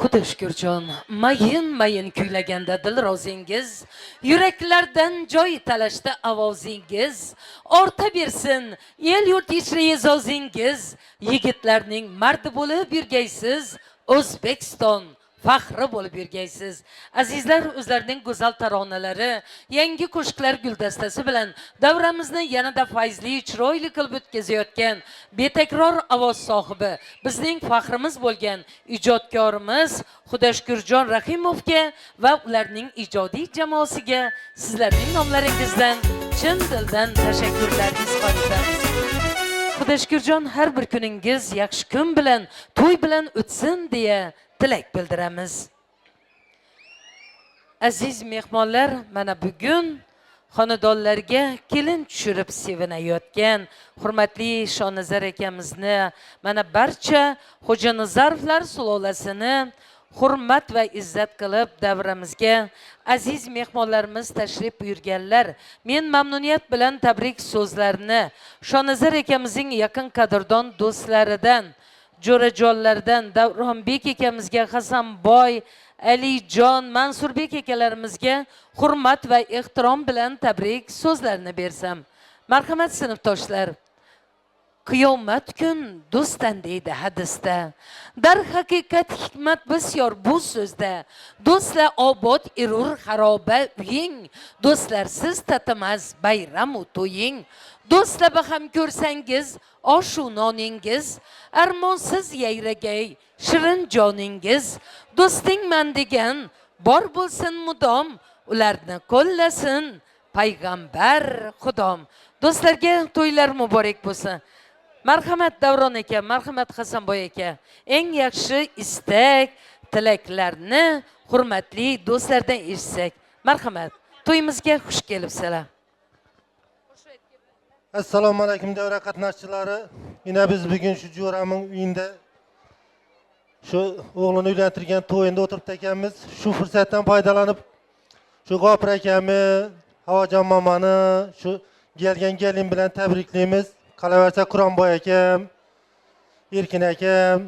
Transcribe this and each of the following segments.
Xudo shukurjon, mayin kuylaganda dilrozingiz, yuraklardan joy talashda ovozingiz, orta bersin el yurt ichra e'zozingiz, yigitlarning mardi bo'lib yurgaysiz, O'zbekiston faxri bo'lib yurgaysiz. Azizlar, o'zlarining go'zal taronalari, yangi qo'shiqlar guldastasi bilan davramizni yanada fayzli, chiroyli qilib o'tkazayotgan betakror ovoz sohibi, bizning faxrimiz bo'lgan ijodkorimiz Xudoshukurjon Rahimovga va ularning ijodiy jamoasiga sizlarning nomlaringizdan chin dildan tashakkurlar izhor etamiz. Xudoshukurjon, har bir kuningiz yaxshi kun bilan, to'y bilan o'tsin deya tilak bildiramiz. Aziz mehmonlar, mana bugun xonadonlarga kelin tushirib sevinayotgan hurmatli Shonazar akamizni, mana barcha Xo'janazarevlar sulolasini hurmat va izzat qilib davramizga aziz mehmonlarimiz tashrif buyurganlar. Men mamnuniyat bilan tabrik so'zlarini Shonazar akamizning yaqin qadrdon do'stlaridan, jo'rajonlardan Davronbek akamizga, Hasanboy, Alijon, Mansurbek akalarimizga hurmat va ehtirom bilan tabrik so'zlarini bersam. Marhamat sinfdoshlar, qiyomat kun do'stan deydi hadisda. Dar haqiqat hikmat bisyor bu so'zda. Do'stlar obod erur xaroba uying, do'stlarsiz tatimas bayram u to'ying. Do'stlar ham ko'rsangiz oshu noningiz, armonsiz yayragay shirin joningiz. Do'stingman degan bor bo'lsin mudom, ularni qo'llasin payg'ambar xudom. Do'stlarga to'ylar muborak bo'lsin. Marhamat Davron aka, marhamat Hasanboy aka. Eng yaxshi istak, tilaklarni hurmatli do'stlardan eshitsak. Marhamat. To'yimizga xush kelibsizlar. Assalomu alaykum davra qatnashchilari. Yine biz bugün şu Jo'raning uyida şu o'g'lini uylantirgan to'yinda o'tirib ekanmiz. Shu fursatdan foydalanib shu G'ofir akami, Havojon momani shu kelgan gelin bilan tabriklaymiz. Qolaversa Quronboy akam, Erkin akam,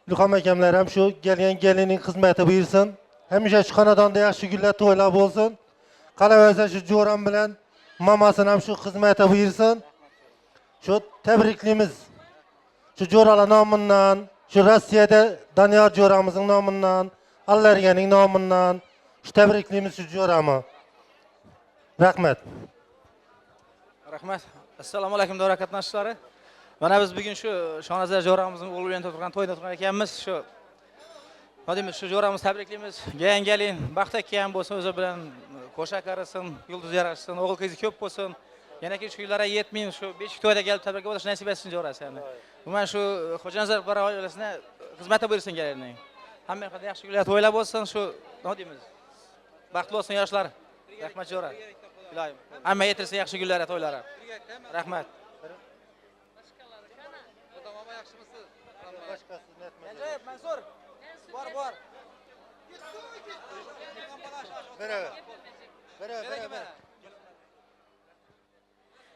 Ilhom akamlar ham shu kelgan gelinning xizmati buyursin. Hamisha shu xonadonda yaxshi kunlar to'ylar bo'lsin. Qolaversa shu Jo'ram bilan mamasini ham shu xizmati buyursin. Shu tabriklaymiz. Shu Jo'ralar nomidan, shu Rossiyada Doniyor Jo'ramizning nomidan, Allarganing nomidan shu tabriklaymiz shu Jo'rami. Rahmat. Rahmat. Assalomu alaykum davra qatnashchilari. Mana biz bugun shu Shonazar Jo'ramizning o'g'li bilan turgan to'yda turgan ekanmiz. Shu Hadimiz shu Jo'ramizni tabriklaymiz. Gelin baxt akam bo'lsin, o'zi bilan qo'sha qarasin, yulduz yarashsin, o'g'il qizi ko'p bo'lsin. Yana ki shu yillarga yetmayin, shu 5 to'yda kelib tabrik bo'lish nasib etsin Jo'rasini. Umuman shu Xo'janazar bara oilasine xizmati buyursin gelinning. Hamma yoqda yaxshi kunlar to'ylar bo'lsin, shu nima deymiz? Baxtli bo'lsin yoshlar. Rahmat Jo'ra. Iloyim. Hamma yetirsa yaxshi kunlar to'ylari. Rahmat. Mansur. Bor.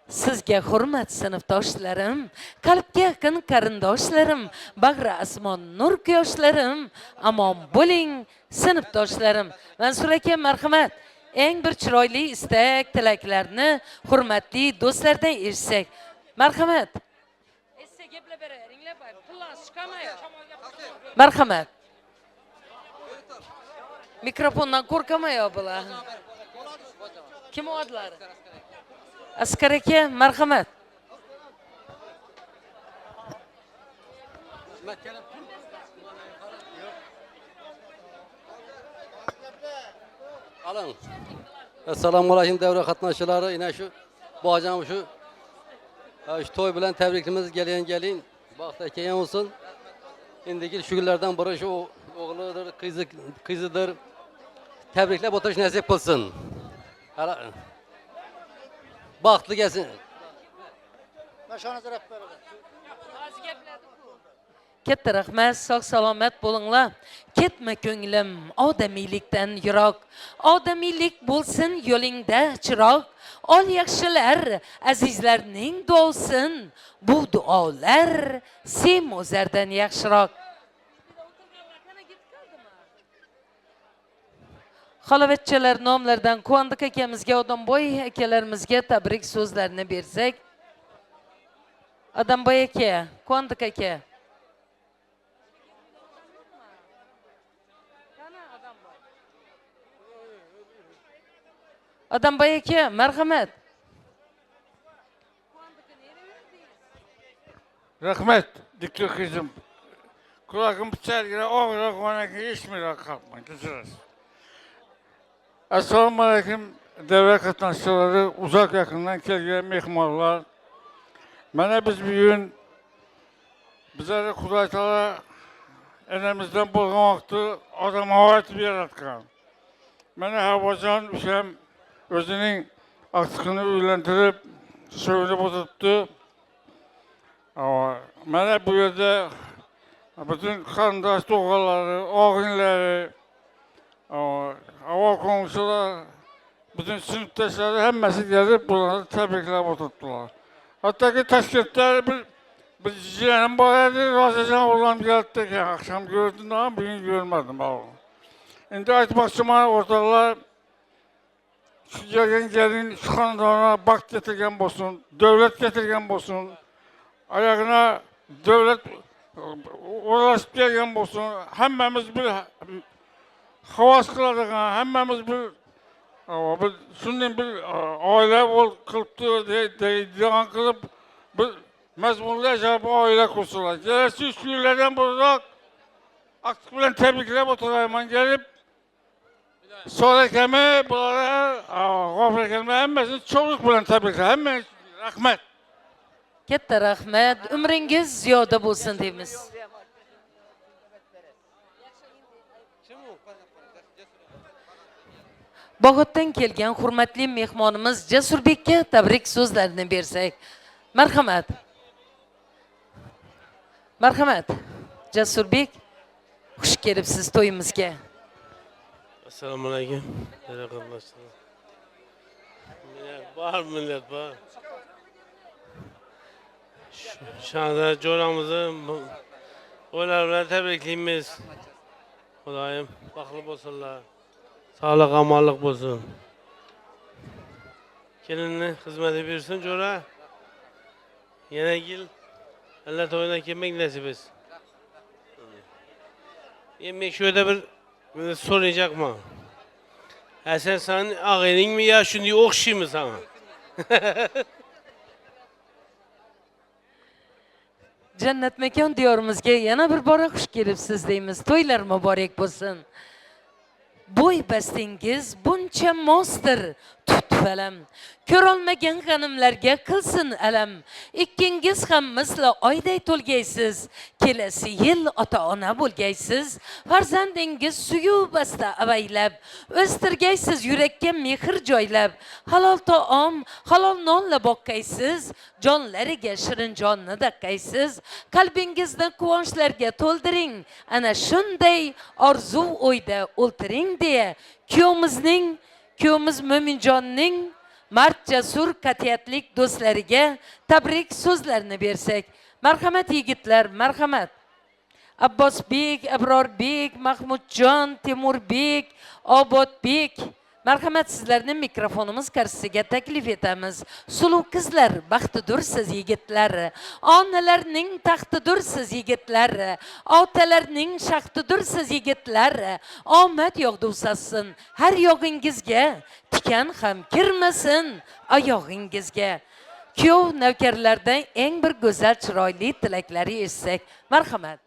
Sizga hurmat sinfdoshlarim, qalbga yaqin qarindoshlarim, bag'ri asmon nur quyoshlarim, amon bo'ling sinfdoshlarim. Mansur aka, marhamat. Eng bir chiroyli istak, tilaklarni hurmatli do'stlardan eshitsak. Marhamat. Marhamat. Mikrofondan qo'rqamay bular. Kim odlar? Askar aka, marhamat. Alın. Assalomu alaykum davra qatnashchilari. Yine şu bojam şu to'y bilan tabrikimiz gelin. Baxt akayan olsun. Indiki şu günlerden biri şu o'g'lidir, qizidir. Tabriklab o'tirish nasib qilsin. Baxtli gelsin. Katta rahmat, sog' salomat bo'linglar. Ketma ko'nglim odamiylikdan yiroq. Odamiylik bo'lsin yo'lingda chiroq. Ol yaxshilar, azizlarning duosin. Bu duolar sen o'zardan yaxshiroq. Xalovatchalar nomlaridan Quvondiq akamizga, Odamboy akalarimizga tabrik so'zlarini bersak. Odamboy aka, Quvondiq aka. Odamboy aka, marhamat. Rahmet, dikkat kızım. Kulağım bıçağıyla oğlak ona ki işmire kalkma, güzel. Esselamu Aleyküm, devre katnaşçıları, uzak yakından kelgen mehmanlar. Bana biz bir gün, bize de Kudaytala elimizden bulgamaktı, adam havayet bir yaratkan. Bana havacan üşem, özünün aksını üylendirip, söyleyip oturttu. Ama bana bu yerde bütün kandaş doğaları, ağınları, hava komşular, bütün sınıftaşları hemmesi gelip bunları tebrikler oturttular. Hatta ki Taşkent'te bir ciğerim bağırdı, Razacan oğlan geldi ki akşam gördüm ama bugün görmedim. Şimdi aytmakçı bana ortalar, şu gelin şu kanadana bak getirgen olsun, devlet getirgen olsun, ayağına devlet uğraşıp gelgen olsun, hemmemiz bir havas kıladık, hemmemiz bir şundan bir aile kılıptı diye kılıp bir mezmunlu yaşayıp aile kursular. Gelesi üç günlerden burada aktif bilen tebrikler oturayım gelip sonra kemi bunlara gafir kelime hemmesini çoluk bilen tebrikler. Hemmesini rahmet. Katta rahmat. Umringiz ziyoda bo'lsin deymiz. Bog'otdan kelgan hurmatli mehmonimiz Jasurbekka tabrik so'zlarini bersak. Marhamat. Marhamat. Jasurbek, xush kelibsiz to'yimizga. Assalomu alaykum. Bor millat bor. Shahzod jo'ramizni ular bilan tabriklaymiz. Xudoyim baxtli bo'lsinlar. Sağlık amallık bo'lsin. Kelinni xizmat bersin jo'ra. Yana yil Allah to'ydan kelmak nasib etsin. Men shu yerda bir so'rayacakman. Sen ağayningmi ya shunday o'xshaymi sana? Jannat makon diyorimizga yana bir bora xush kelibsiz deymiz. To'ylar muborak bo'lsin. Bo'y bastingiz buncha mosdir tutfalam. Ko'rolmagan g'animlarga qilsin alam. Ikkingiz ham misli oyday to'lgaysiz. Kelasi yil ota-ona bo'lgaysiz. Farzandingiz suyu basta avaylab, o'stirgaysiz yurakka mehr joylab. Halol taom, halol nonla boqqaysiz. Jonlariga shirin jonni daqqaysiz. Qalbingizni quvonchlarga to'ldiring. Ana shunday orzu o'yda o'ltiring deya kuyovimiz Mo'minjonning mard jasur qat'iyatlik do'stlariga tabrik so'zlarini bersak. Marhamat yigitlar, marhamat. Abbosbek, Abrorbek, Mahmudjon, Temurbek, Obodbek, marhamat sizlarni mikrofonimiz qarshisiga taklif etamiz. Suluv qizlar, baxtidur siz yigitlar. Onalarning taxtidur siz yigitlar. Otalarning shaxtidur siz yigitlar. Omad yog'du usassin har yog'ingizga, tikan ham kirmasin oyog'ingizga. Kuyov navkarlardan eng bir go'zal chiroyli tilaklari eshitsak. Marhamat.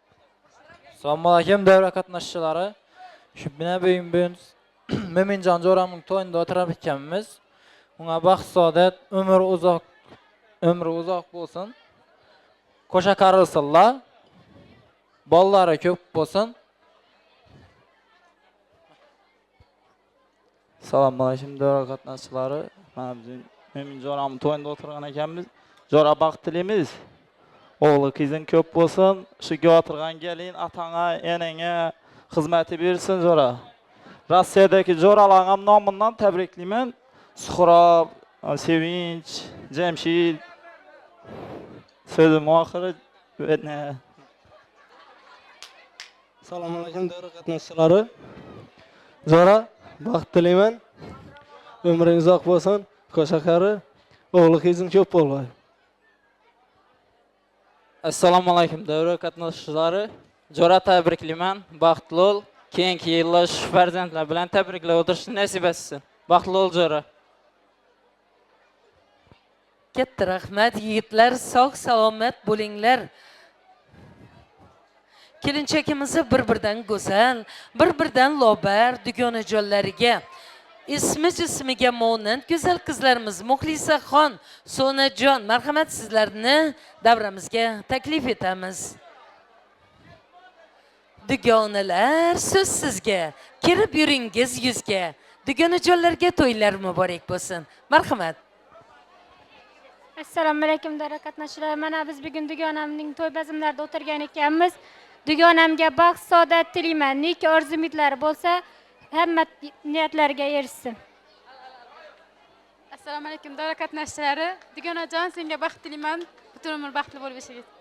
Assalomu alaykum davra qatnashchilari. Shu bina bo'yin Mo'minjon jo'ramning to'yida o'tirib ekanmiz. Unga baxt saodat, umri uzoq bo'lsin. Qo'sha qarilsinlar. Bollari ko'p bo'lsin. Assalomu alaykum davra qatnashchilari. Mana biz Mo'minjonning to'yida o'tirgan ekanmiz. Jo'ra baxt tilaymiz. O'g'li qizing ko'p bo'lsin. Shu o'tirgan gelin atanga, enanga xizmati bersin jo'ra. Rossiyadagi jo'ralarning nomidan tabriklayman. Suhrob, Sevinch, Jamshid. So'zim oxiri Assalomu alaykum davra qatnashchilari. Jo'ra baxt tilayman. Ömrüň uzak bolsun. Koşakary, oğlu kızın köp bolay. Assalomu alaykum davra qatnashchilari. Jora tabriklayman. Baxtli ol. Keyingi yillar shu farzandlar bilan tabriklab o'tirishni nasib etsin. Baxtli ol Jora. Katta rahmat yigitlar, sog' salomat bo'linglar. Kelinchakimizni bir-birdan go'zal, bir-birdan lobar dugonajonlariga ismiga monand go'zal qizlarimiz Muxlisaxon, Sonajon, marhamat sizlarni davramizga taklif etamiz. Dugonalar, so'z sizga. Kirib yuringiz yuzga. Dugonajonlarga to'ylar muborak bo'lsin. Marhamat. Assalomu alaykum davra qatnashchilar. Mana biz bugun dugonamning to'y bazmlarida o'tirgan ekanmiz. Dugonamga baxt, saodat tilayman. Neki orzu-umidlari bo'lsa, hamma niyatlariga erishsin. Assalomu alaykum davra qatnashchilari. Dugonajon, senga baxt tilayman. Butun umr baxtli bo'lib yashaysan.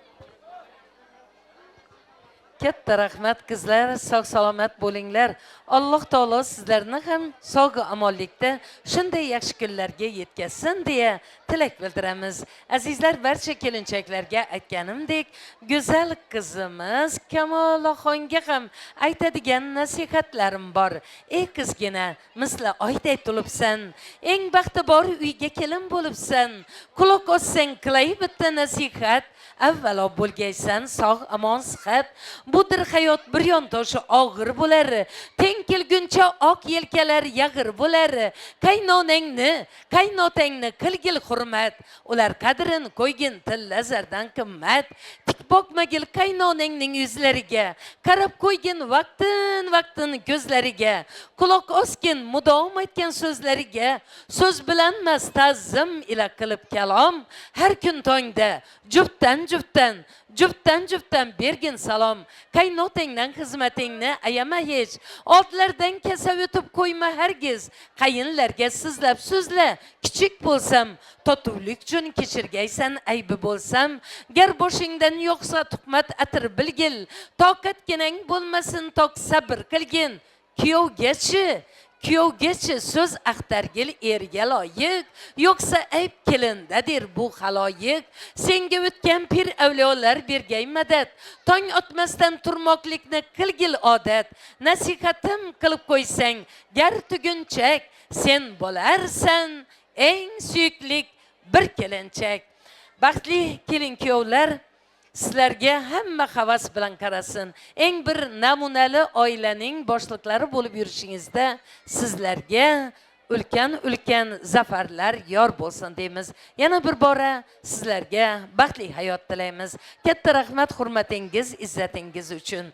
Katta rahmat qizlar, sog' salomat bo'linglar. Alloh taolo sizlarni ham sog' omonlikda shunday yaxshi kunlarga yetkazsin deya tilak bildiramiz. Azizlar, barcha kelinchaklarga aytganimdek, go'zal qizimiz Kamolaxonga ham aytadigan nasihatlarim bor. Ey qizgina, misli oyday tulibsan, eng baxti bor uyga kelin bo'libsan. Quloq ossang qilay bitta nasihat. Avvalo bo'lgaysan sog' amon sihat. Budir hayot bir yontoshi og'ir bo'lar. Teng kelguncha oq yelkalar yag'ir bo'lar. Qaynotangni qilgil hurmat. Ular qadrin qo'ygin til nazardan qimmat. Tik boqmagil qaynonangning yuzlariga. Qarab qo'ygin vaqtin ko'zlariga. Quloq osgin mudom aytgan so'zlariga. So'z bilanmas ta'zim ila qilib kalom. Har kun tongda Juftdan bergin salom. Qaynotangdan xizmatingni ayama hech. Otlardan kasab o'tib qo'yma hargiz. Qayinlarga sizlab so'zla. Kichik bo'lsam, totuvlik uchun kechirgaysan aybi bo'lsam. Gar boshingdan yo'qsa tuhmat atir bilgil. Toqatginang bo'lmasin tok sabr qilgin. Kuyovgachi so'z axtargil erga loyiq, yo'qsa ayb kelindadir bu xaloyiq. Senga o'tgan pir avliyolar bergay madad, tong otmasdan turmoqlikni qilgil odat. Nasihatim qilib qo'ysang, gar tugunchak, sen bo'larsan eng suyuklik bir kelinchak. Baxtli kelin-kuyovlar, sizlarga hamma havas bilan qarasin. Eng bir namunali oilaning boshliqlari bo'lib yurishingizda sizlarga ulkan zafarlar yor bo'lsin deymiz. Yana bir bora sizlarga baxtli hayot tilaymiz. Katta rahmat hurmatingiz, izzatingiz uchun.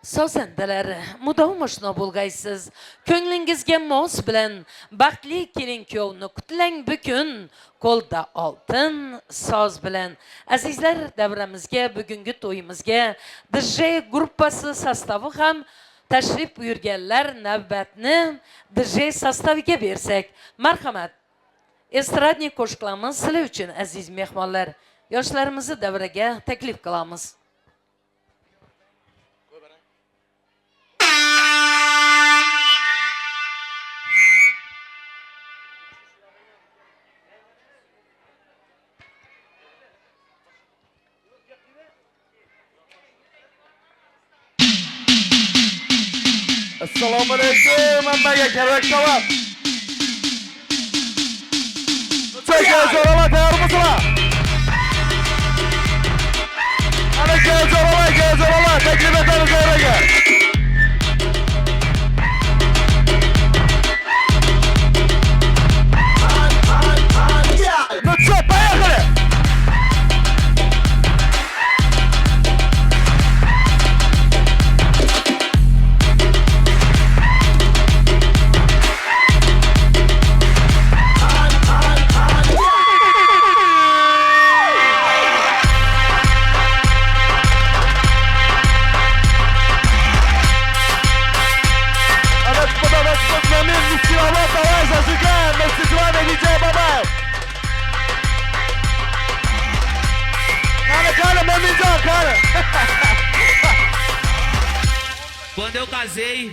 Sozandalar, mudom oshno bo'lgaysiz. Ko'nglingizga mos bilan baxtli kelin-kuyovni qutlang bukun. Qo'lda oltin soz bilan. Azizlar, davramizga, bugungi to'yimizga DJ gruppasi sostavi ham tashrif buyurganlar. Navbatni DJ sostaviga bersak. Marhamat. Estradnik qo'shiqlarimiz sizlar uchun aziz mehmonlar. Yoshlarimizni davraga taklif qilamiz. Assalomu alaykum, hammaga kerak salom. Jo'ralar tayyormisizlar? Ana jo'ralar, taklif etamiz jo'raga. Ну что, поехали! Quando eu casei,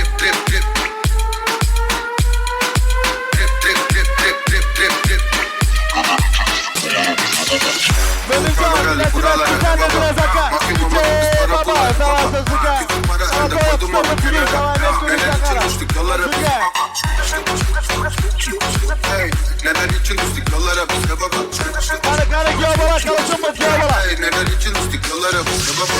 Dip, dip, dip. Dip, dip, dip, dip, dip. onun kenara. Neler için düştük yollara biz de baba. Hey, neler için düştük yollara biz de baba. Hey, neler için düştük yollara biz de baba.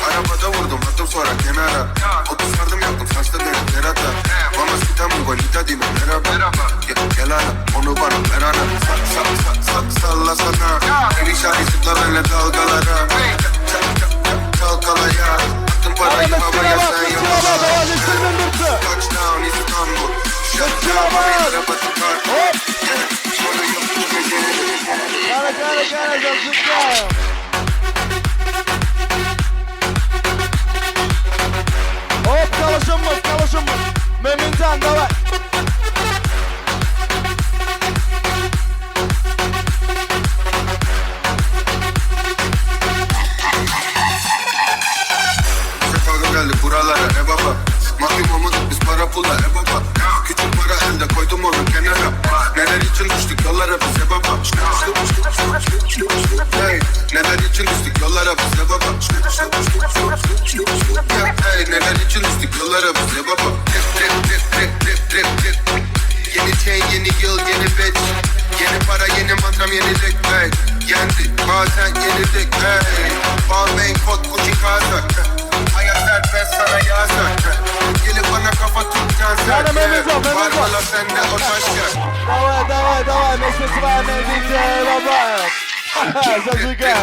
Arabada vurdum attım sonra kenara. 30 sardım yaptım saçta derin terata. Mama sita muy bonita dime merhaba. Gel ana onu bana ver ana. Salla sana. Perişani zıpla benle dalgalara. Çalkala ya. Attım parayı havaya sen yolla. Touchdown İstanbul. Shutdown araba çıkar. Sonra yok bu gece. Hop çalışın mı? Mümincan davay. Sefakım geldi buralara ne baba. Mahkum olmadık biz para pulla baba. Küçük para elde koydum onu kenara. Neler için düştük yollara bize baba. Hey, neler için düştük yollara bize baba. Hey, neler için düştük yollara bize baba. Trip. Yeni chain, yeni yıl, yeni bitch. Yeni para, yeni mantram, yeni lig, hey. Yendik, bazen yenildik, hey. Balmain, kot, Gucci, kazak. Hayat serbest sana yazar. Gelip bana kafa tutacaksın sen. Var bana sende o taşlar. Давай, месяц вами, DJ Лобаев. Зажигай.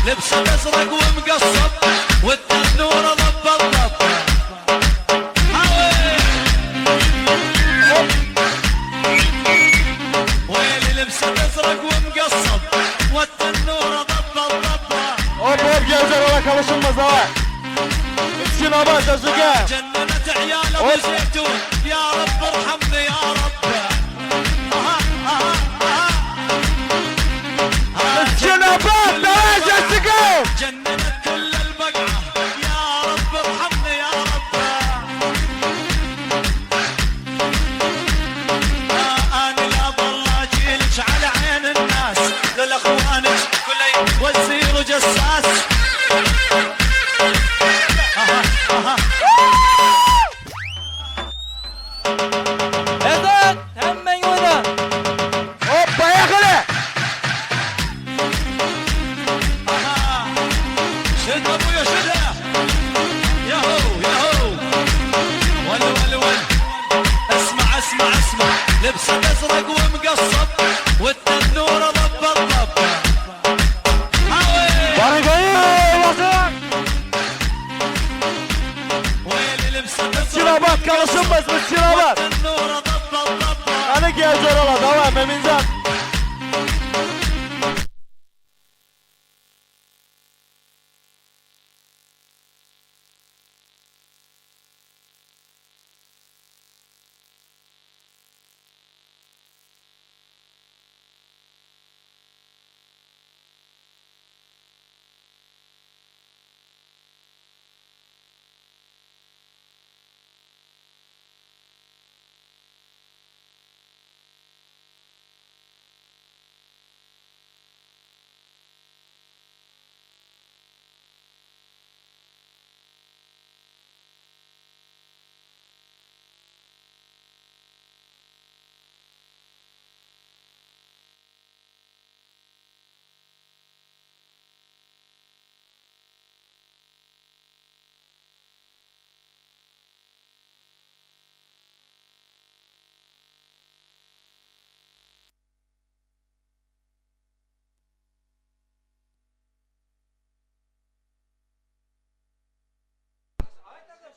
لبسه ازرق ومقصب والتنوره ضب الضب ويلي لبسه ازرق ومقصب والتنوره ضب الضب Hop gençler ola çalışılmaz ha. İçin hava zажигай. جننت عياله بالزيتون يا رب ارحمني يا رب İçin hava давай zажигай. جننت كل البقعه يا رب ارحمني يا رب انا لا ضل اجيلك على عين الناس للاخوانك كله وزير وجساس Evet, hemen oyna. Hop ayakları. شد ابويا شدها ياهو ياهو ول اسمع لبسه ازرق ومقصب والتنوره ضب الضب ويلي لبسه İçin ازرق hava çalışılmaz mı? İçin hava. والتنوره ضب الضب Hani gençler ola давай Mümincan.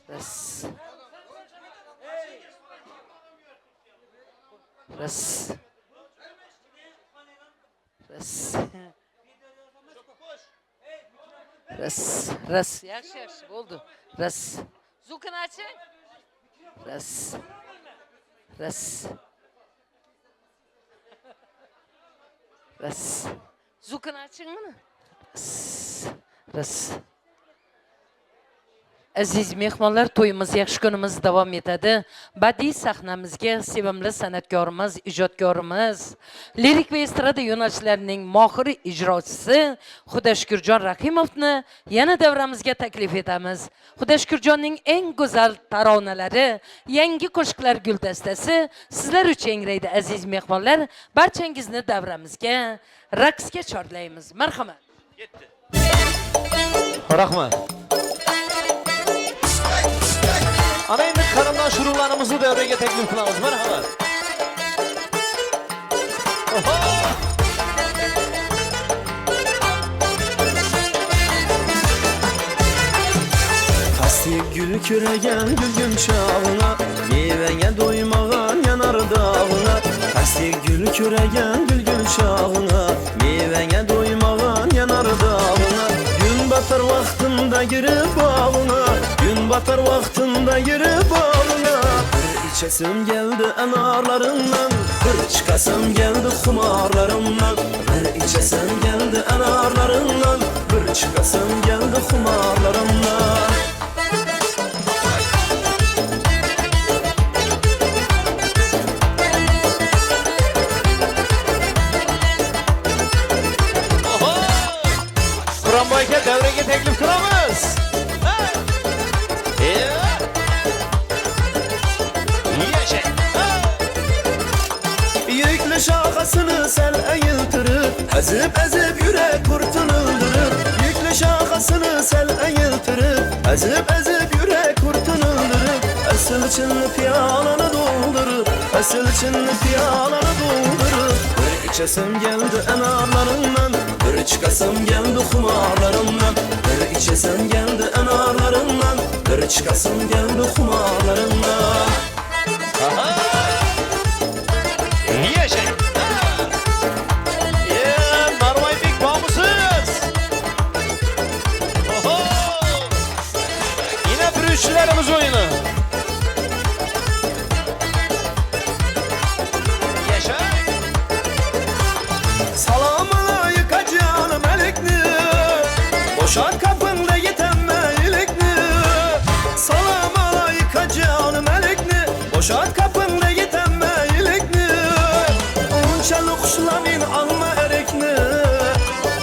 Res. Res. Res. Res. Res. Yaxshi, yaxshi bo'ldi. Res. Zukun açın. Ras. Ras. Ras. Zukun açın mı? Ras. Ras. Aziz mehmonlar, to'yimiz yaxshi kunimiz davom etadi. Badiiy sahnamizga sevimli san'atkorimiz, ijodkorimiz, lirik va estrada yo'nalishlarining mohir ijrochisi Xudashkurjon Rahimovni yana davramizga taklif etamiz. Xudashkurjonning eng go'zal taronalari, yangi qo'shiqlar guldastasi sizlar uchun yangraydi aziz mehmonlar. Barchangizni davramizga raqsga chorlaymiz. Marhamat. Rahmat. Ana endi qarindosh-urug'larimizni davraga taklif qilamiz. Marhamat. Tasdik gül küregen gülgün çağına, meyvenge doymağan yanar dağına. Tasdik gül küregen gülgün çağına, meyvenge doymağan yanar dağına. Gün batar vaxtında girip bağına, gün batar vaxtında girip bağına. Bir içesim geldi enarlarından, bir çıkasım geldi kumarlarımdan. Bir içesim geldi enarlarından, bir çıkasım geldi kumarlarımdan. Quronboyga davraga taklif qilamiz. Yüklü şakasını sel eğiltirip, ezip yürek kurtun öldürür. Yüklü şakasını sel eğiltirip, ezip yürek kurtun öldürür. Esil çinli piyalanı doldurur, esil çinli piyalanı doldurur. Bir içesim geldi enarlarından, bir çıkasım geldi kumarlarımdan. Bir içesim geldi enarlarından, bir çıkasım geldi kumarlarımdan. Narvoybek bormisiz? Yine firuzchilarimiz o'yini. Salam alayka canım elikni, boşalt kapında yetenme ilikni. Salam alayka canım elikni, boşalt kapında yetenme ilikni. Unçalık şulamin alma erikni,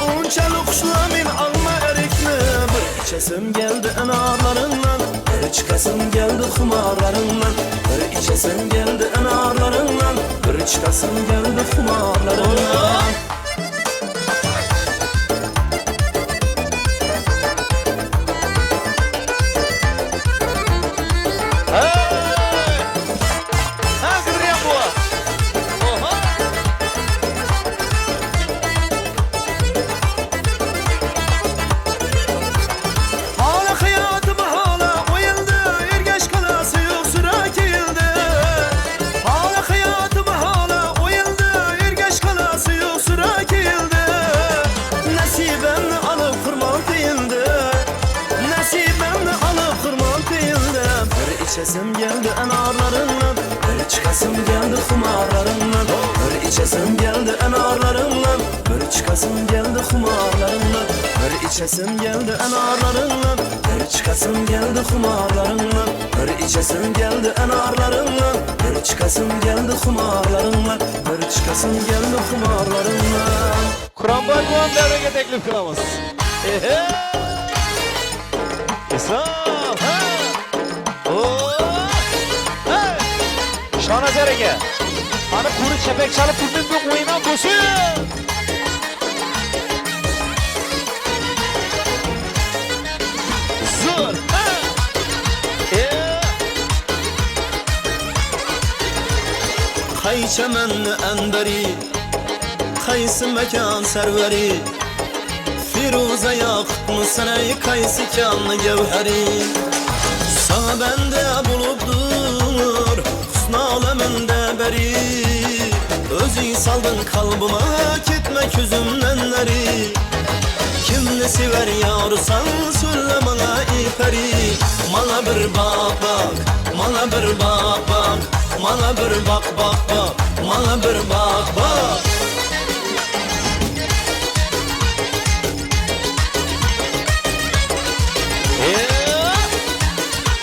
unçalık şulamin alma erikni. Bir içesim geldi enarlarından, bir çıkasım geldi kumarlarından. Bir içesim geldi enarlarından, bir çıkasım geldi kumarlarından. İçesim geldi enarlarından, bir çıkasım geldi kumarlarından. Bir içesim geldi enarlarından, bir çıkasım geldi kumarlarından. Bir içesim geldi enarlarından, bir çıkasım geldi kumarlarından. Bir içesim geldi enarlarından, bir çıkasım geldi kumarlarından. Bir çıkasım geldi kumarlarından. Quronboyga davraga taklif qilamiz. Islom, Shonazar aka, ana quri chapak chalib turdim bu o'yindan bo'lsin. Zo'r. Qaycha manni anbari, qaysi makon sarvari. Firuza yoqitmi sanay, qaysi konni gavhari. Sana bende bulupdur husn aleminde beri. Özün saldın kalbıma Ketme közümden nari Kimni sever yarsan Söyle bana iperi Bana bir bak bak Bana bir bak bak Bana bir bak bak bak Bana bir bak bak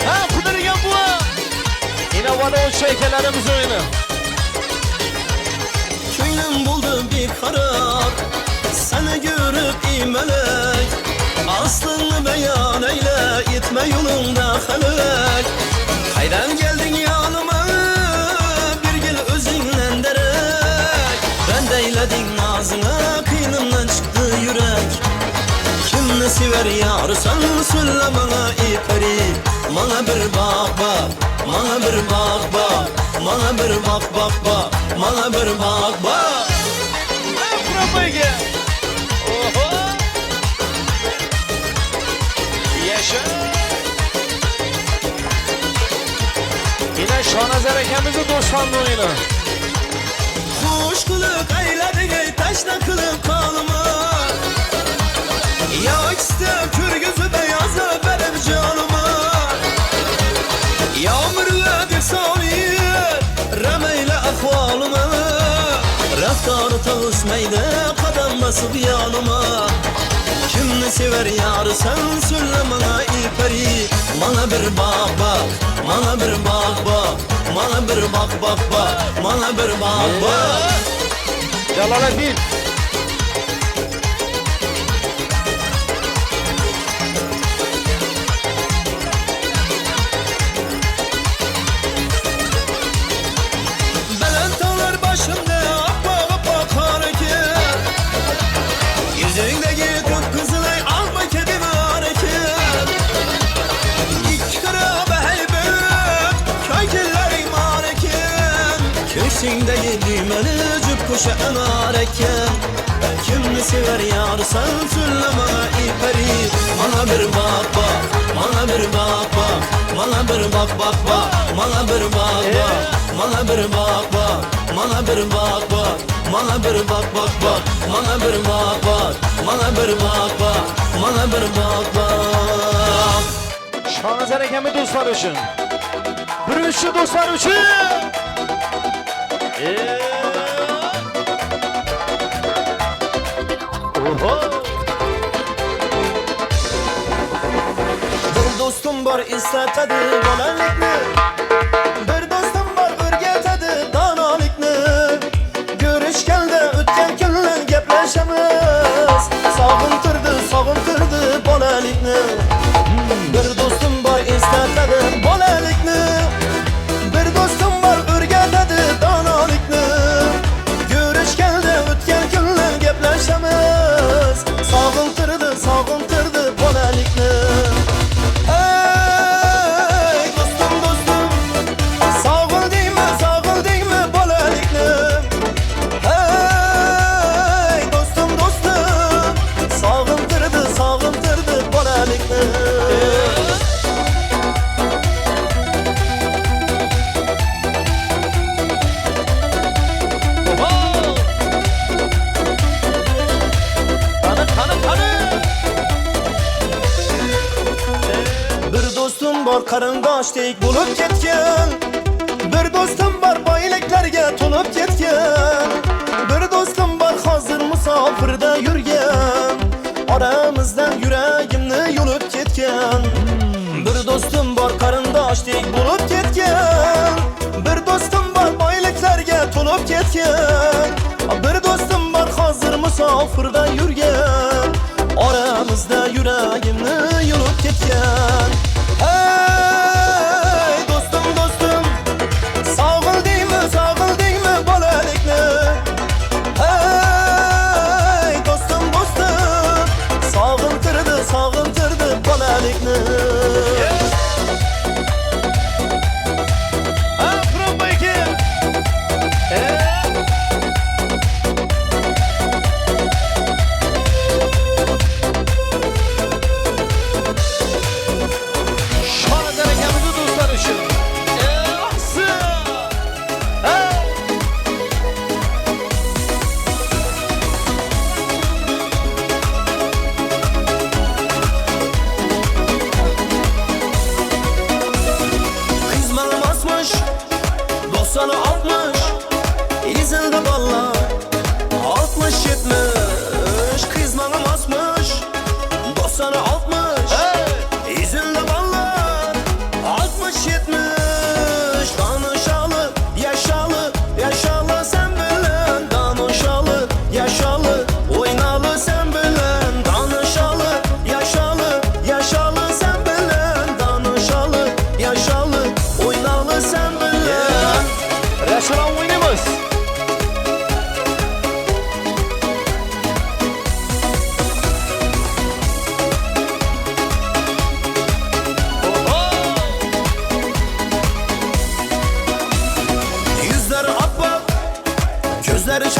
Ha kudurgan buva. Yine bana o şeykelerimiz oyunu. Köyüm buldu bir karar Seni görüp imelek Aslını beyan eyle Gitme yolunda felek Haydan geldin yanıma Bir gel özünden derek Ben deyledin ağzına Kıynımdan çıktı yürek Kimni sever yarsan Söyle bana iperi Bana bir bak bak Bana bir bak bak Bana bir bak bak bak Bana bir bak bak Profege. Oho. Yaşa. Yine Şanazer ekemizin dostlandı oyunu. Kuş kılık eyledin ey taşla kılık kanıma Ya ikisi kür gözü beyazı benim canıma Yağmurla bir saniye Remeyle ahvalıma Raftarı tağısmaydı Kadam basıp yanıma Kimni sever yarı sen Söyle bana iperi Bana bir bak bak Bana bir bak bak Bana bir bak bak bak Bana bir bak bak Celalettin. Belentalar başımda Akbak akbak hareket Yüzündeki kıpkızılay Alma kedimi hareket İki kara be heybet Köykillerin mareket Köşündeki düğmeli Cüp kuşa en hareket Kimni sever yarsan Söyle bana iperi Bana bir bak bak Bana bir bak bak Bana bir bak bak bak Bana bir bak bak Bana bir bak bak Bana bir bak bak Bana bir bak bak bak Bana bir bak bak Bana bir bak bak Bana bir bak bak Şanazer ekemi dostlar için. Bir üçlü dostlar için. Oho. Bir dostum var istetedi bolalikni Bir dostum var örgetedi danalikni Görüşkende ötken günler gepleşemiz Sağıntırdı bolalikni Bir dostum var istetedi bolalikni Bir dostum var örgetedi danalikni Görüşkende ötken günler gepleşemiz Sağıntırdı bolalikni Ey dostum dostum Sağıl değil mi bolaliknim Ey dostum dostum Sağıntırdı bolaliknim Oho. Tanı. Bir dostum var qarindoşdek bo'lib ketgan Bir dostum var boyliklarga to'lib ketgan Bir dostum var hozir musofirda yurgan Oramizdan yuragimni yulib ketgan Bir dostum var qarindoşdek bo'lib ketgan Bir dostum var boyliklarga to'lib ketgan Bir dostum var hozir musofirda yurgan Oramizda yuragimni yulib ketgan Ey dostum dostum Sağıl değil mi bolalikni Ey dostum dostum Sağıntırdı bolalikni Ha profege.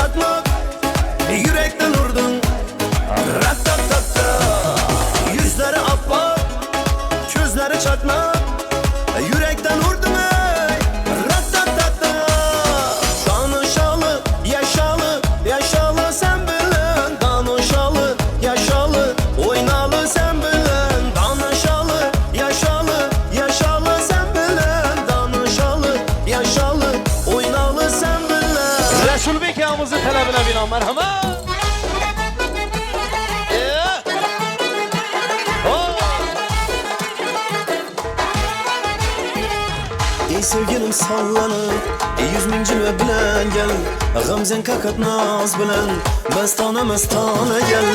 çakmak Yürekten vurdun Ratatata Yüzleri appak Gözleri çakmak Yürekten vurdun ey Ratatata Danışalı yaşalı Yaşalı sen bilen Danışalı yaşalı Oynalı sen bilen Danışalı yaşalı Yaşalı sen bilen Danışalı yaşalı Oynalı sen bilen Resul Bey ağamızın talebine binaen merhaba. Ey sevgilim sallanıp 100.000 cilve bilen gel Gamzen kakat naz bilen Mestane mestane gel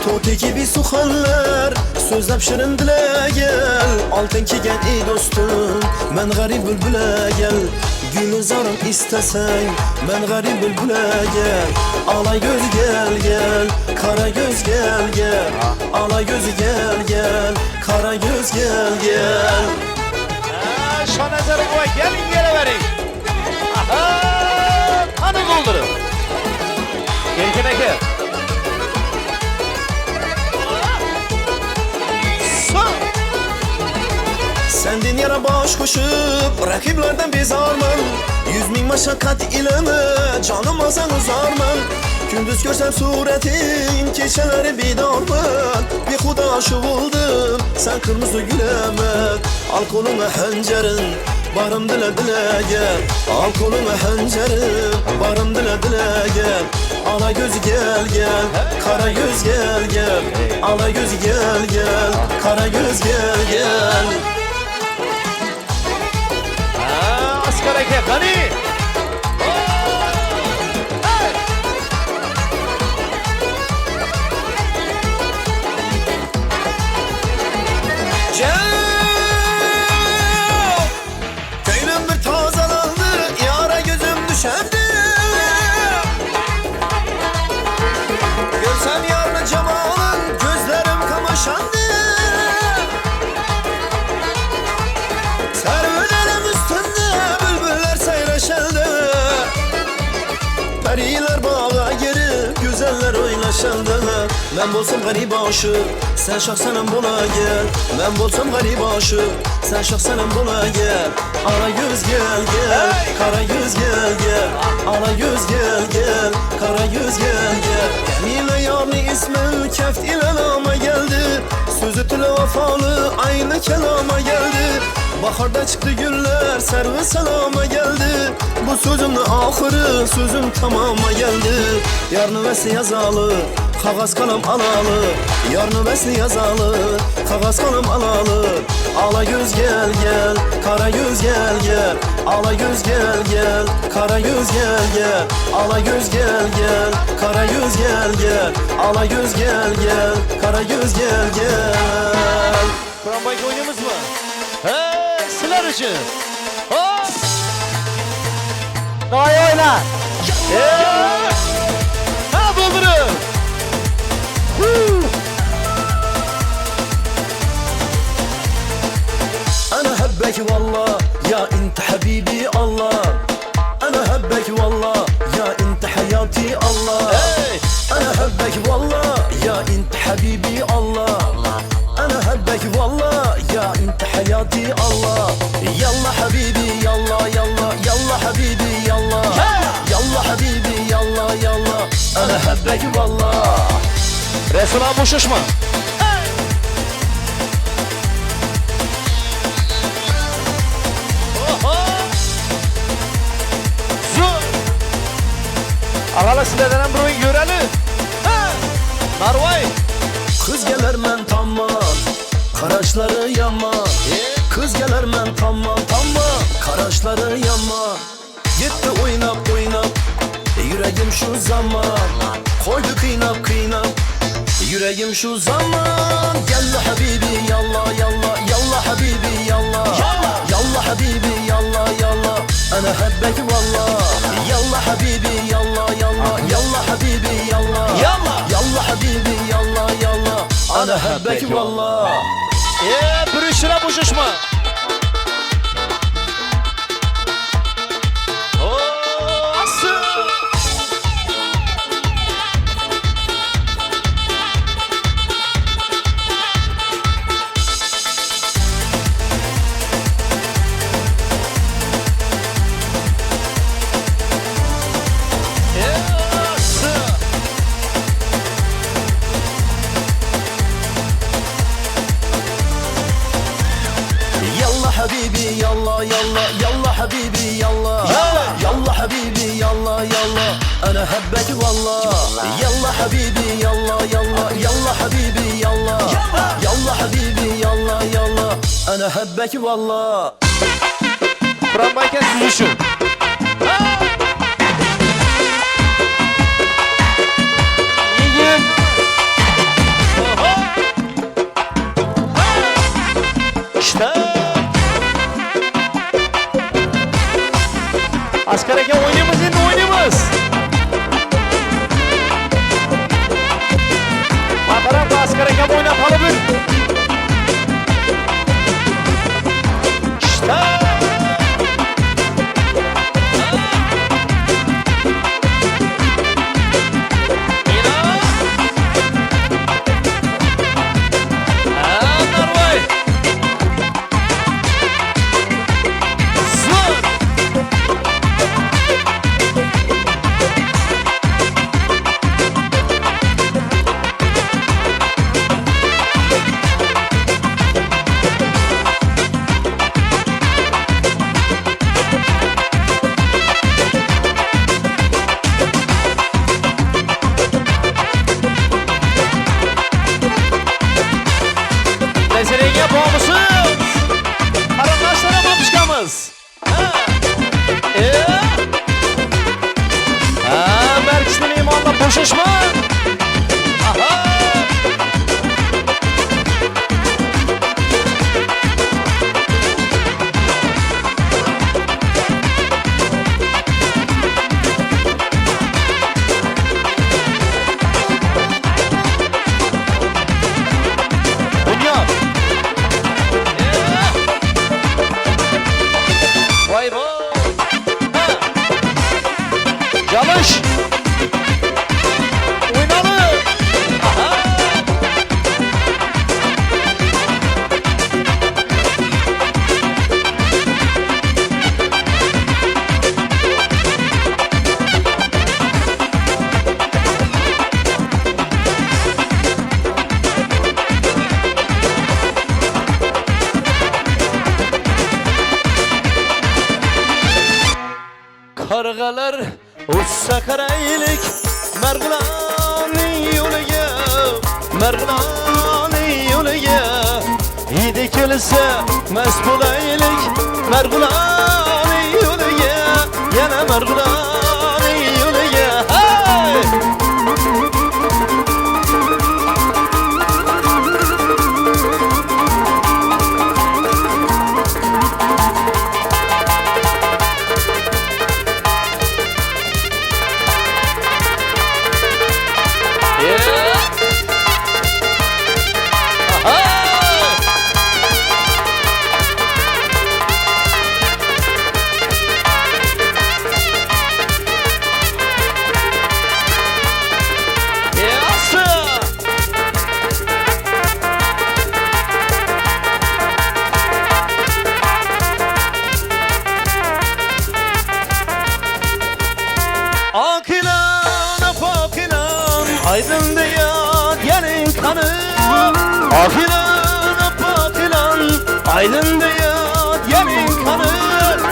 Toteki bir suhaller Sözlep şirin dile gel Altın kigen ey dostum Men garip bülbüle gel Gülü zarım istesen Men garip bülbüle gel Alay göz gel gel Kara göz gel gel Alay göz gel gel Kara göz gel gel Şanezeri koy gelin yere verin. Aha! Kanı doldurun. Gelkine gel. Sendin yara baş koşup Rakiplerden bezarman 100.000 maşakkat ile mi Canım azan uzarman Gündüz görsem suretin Keçeleri bidarman Bir huda aşık oldum Sen kırmızı gülemek Al koluna hencerin Barım dile dile gel Al koluna hencerin Barım dile dile gel Ala göz gel gel Kara göz gel gel Ala göz gel gel Kara göz gel gel Askere ke gani. Köyüm bir tazelandı Yara gözüm düşerdi Görsem yarlı cemalın Gözlerim kamaşandı Servelerim üstünde Bülbüller seyreşeldi Periler bağa girip Güzeller oynaşeldi Ben bolsam garip aşık Sen şahsenem bula gel Ben bolsam garip aşık Sen şahsenem bula gel Ala göz gel gel Kara göz gel gel Ala göz gel gel Kara göz gel gel Gemile yarlı ismi Keft ile lama geldi Sözü tüle vefalı Aynı kelama geldi Baharda çıktı güller Serve selama geldi Bu sözümün ahırı Sözüm tamama geldi Yarını vesi yazalı Kağız kalem alalı Yarını vesli yazalı Kağız kalem alalı Ala göz gel gel Kara göz gel gel Ala göz gel gel Kara göz gel gel Ala göz gel gel Kara göz gel gel Ala göz gel gel Kara göz gel gel Kur'an bayki oynayımız mı? He, sizler için. Hop! Daha iyi oyna. Ha doldurun. أنا هبك والله يا أنت حبيبي الله أنا هبك والله يا أنت حياتي الله أنا هبك والله يا أنت حبيبي الله أنا هبك والله يا أنت حياتي الله يلا حبيبي يلا يلا يلا حبيبي يلا يلا حبيبي يلا يلا أنا هبك والله Resul abi boşuşma. Alala sizlerden bir oyun görelim. Narvay. Kız gelir men tamam Karaşları yaman Kız gelir men tamam Karaşları yaman Gitti oynap oynap Yüreğim şu zaman Koydu kıynap kıynap Yüreğim şu zaman Yalla habibi yalla yalla Yalla habibi yalla Yalla habibi yalla yalla Ana hebbek valla Yalla habibi yalla yalla Yalla habibi yalla Yalla habibi yalla yalla Ana hebbek valla Bir işine boşuşma. أنا حبك والله يلا حبيبي يلا يلا يلا حبيبي يلا يلا حبيبي يلا يلا أنا حبك والله Kur'an bayken siz için. Yiyin. İşte. Asker eke oynayımız şimdi oynayımız. Bakalım da asker eke oynapalım. İşte. Meseleye boğmuşuz. Arkadaşlara babuşkamız. Merkizli imanla boşuşma. Aha. Dünya. Vay vay. Çalış. Oynalı. Aha. Kargalar uçsa karaylık Mergulani yo'liga Mergulani yo'liga Yedi kelsa mast bo'laylik Mergulani yo'liga Yana Mergulani yo'liga Hey! Aydın diyor gelin kanı Afilan apafilan Aydın diyor gelin kanı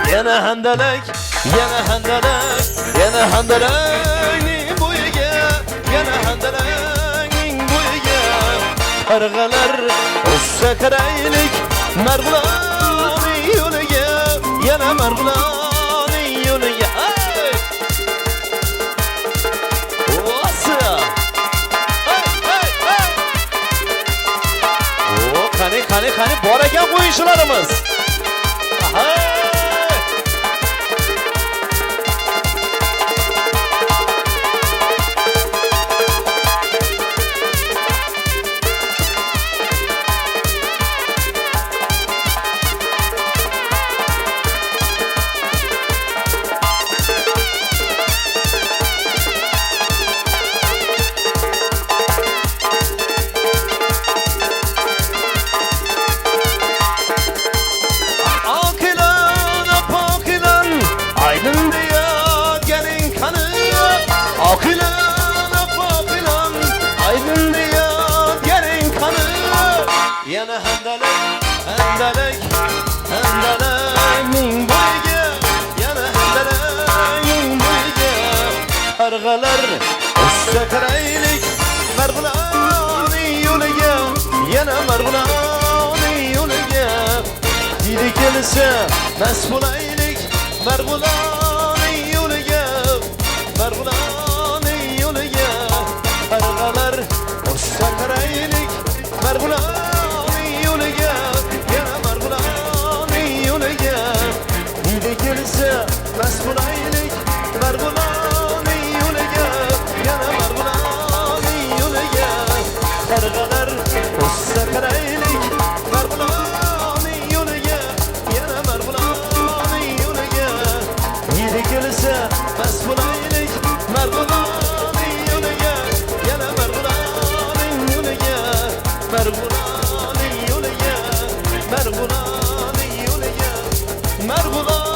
Yine hendelek Yine hendelek Yine hendelek boyuga Yine hendelek boyuga Kargalar uçsa karaylık Mergulani yo'liga Yana Mergulani yo'liga Hey! What's Kani bor ekan qo'yishilarimiz. Yana hendelek, hendelek, hendelek min boyga Yana hendelek min boyga Kargalar o'ssa qaraylik Marg'ilonning yo'liga yana Marg'ilonning yo'liga dili kelsa mast bo'laylik Marg'ilonning yo'liga Marg'ilonning yo'liga qarg'alar o'ssa qaraylik Marg'ilonning yo'liga yana Marg'ilonning yo'liga dili kelsa mast bo'laylik Marg'ilonning yo'liga yana Marg'ilonning yo'liga qarg'alar o'ssa qaraylik Marg'ilonning yo'liga yana Marg'ilonning yo'liga yili kelsa mast bo'laylik Marg'ilonning yo'liga yana Marg'ilonning yo'liga Marg'ilonning yo'liga Marg'ilonning yo'liga Marg'ilon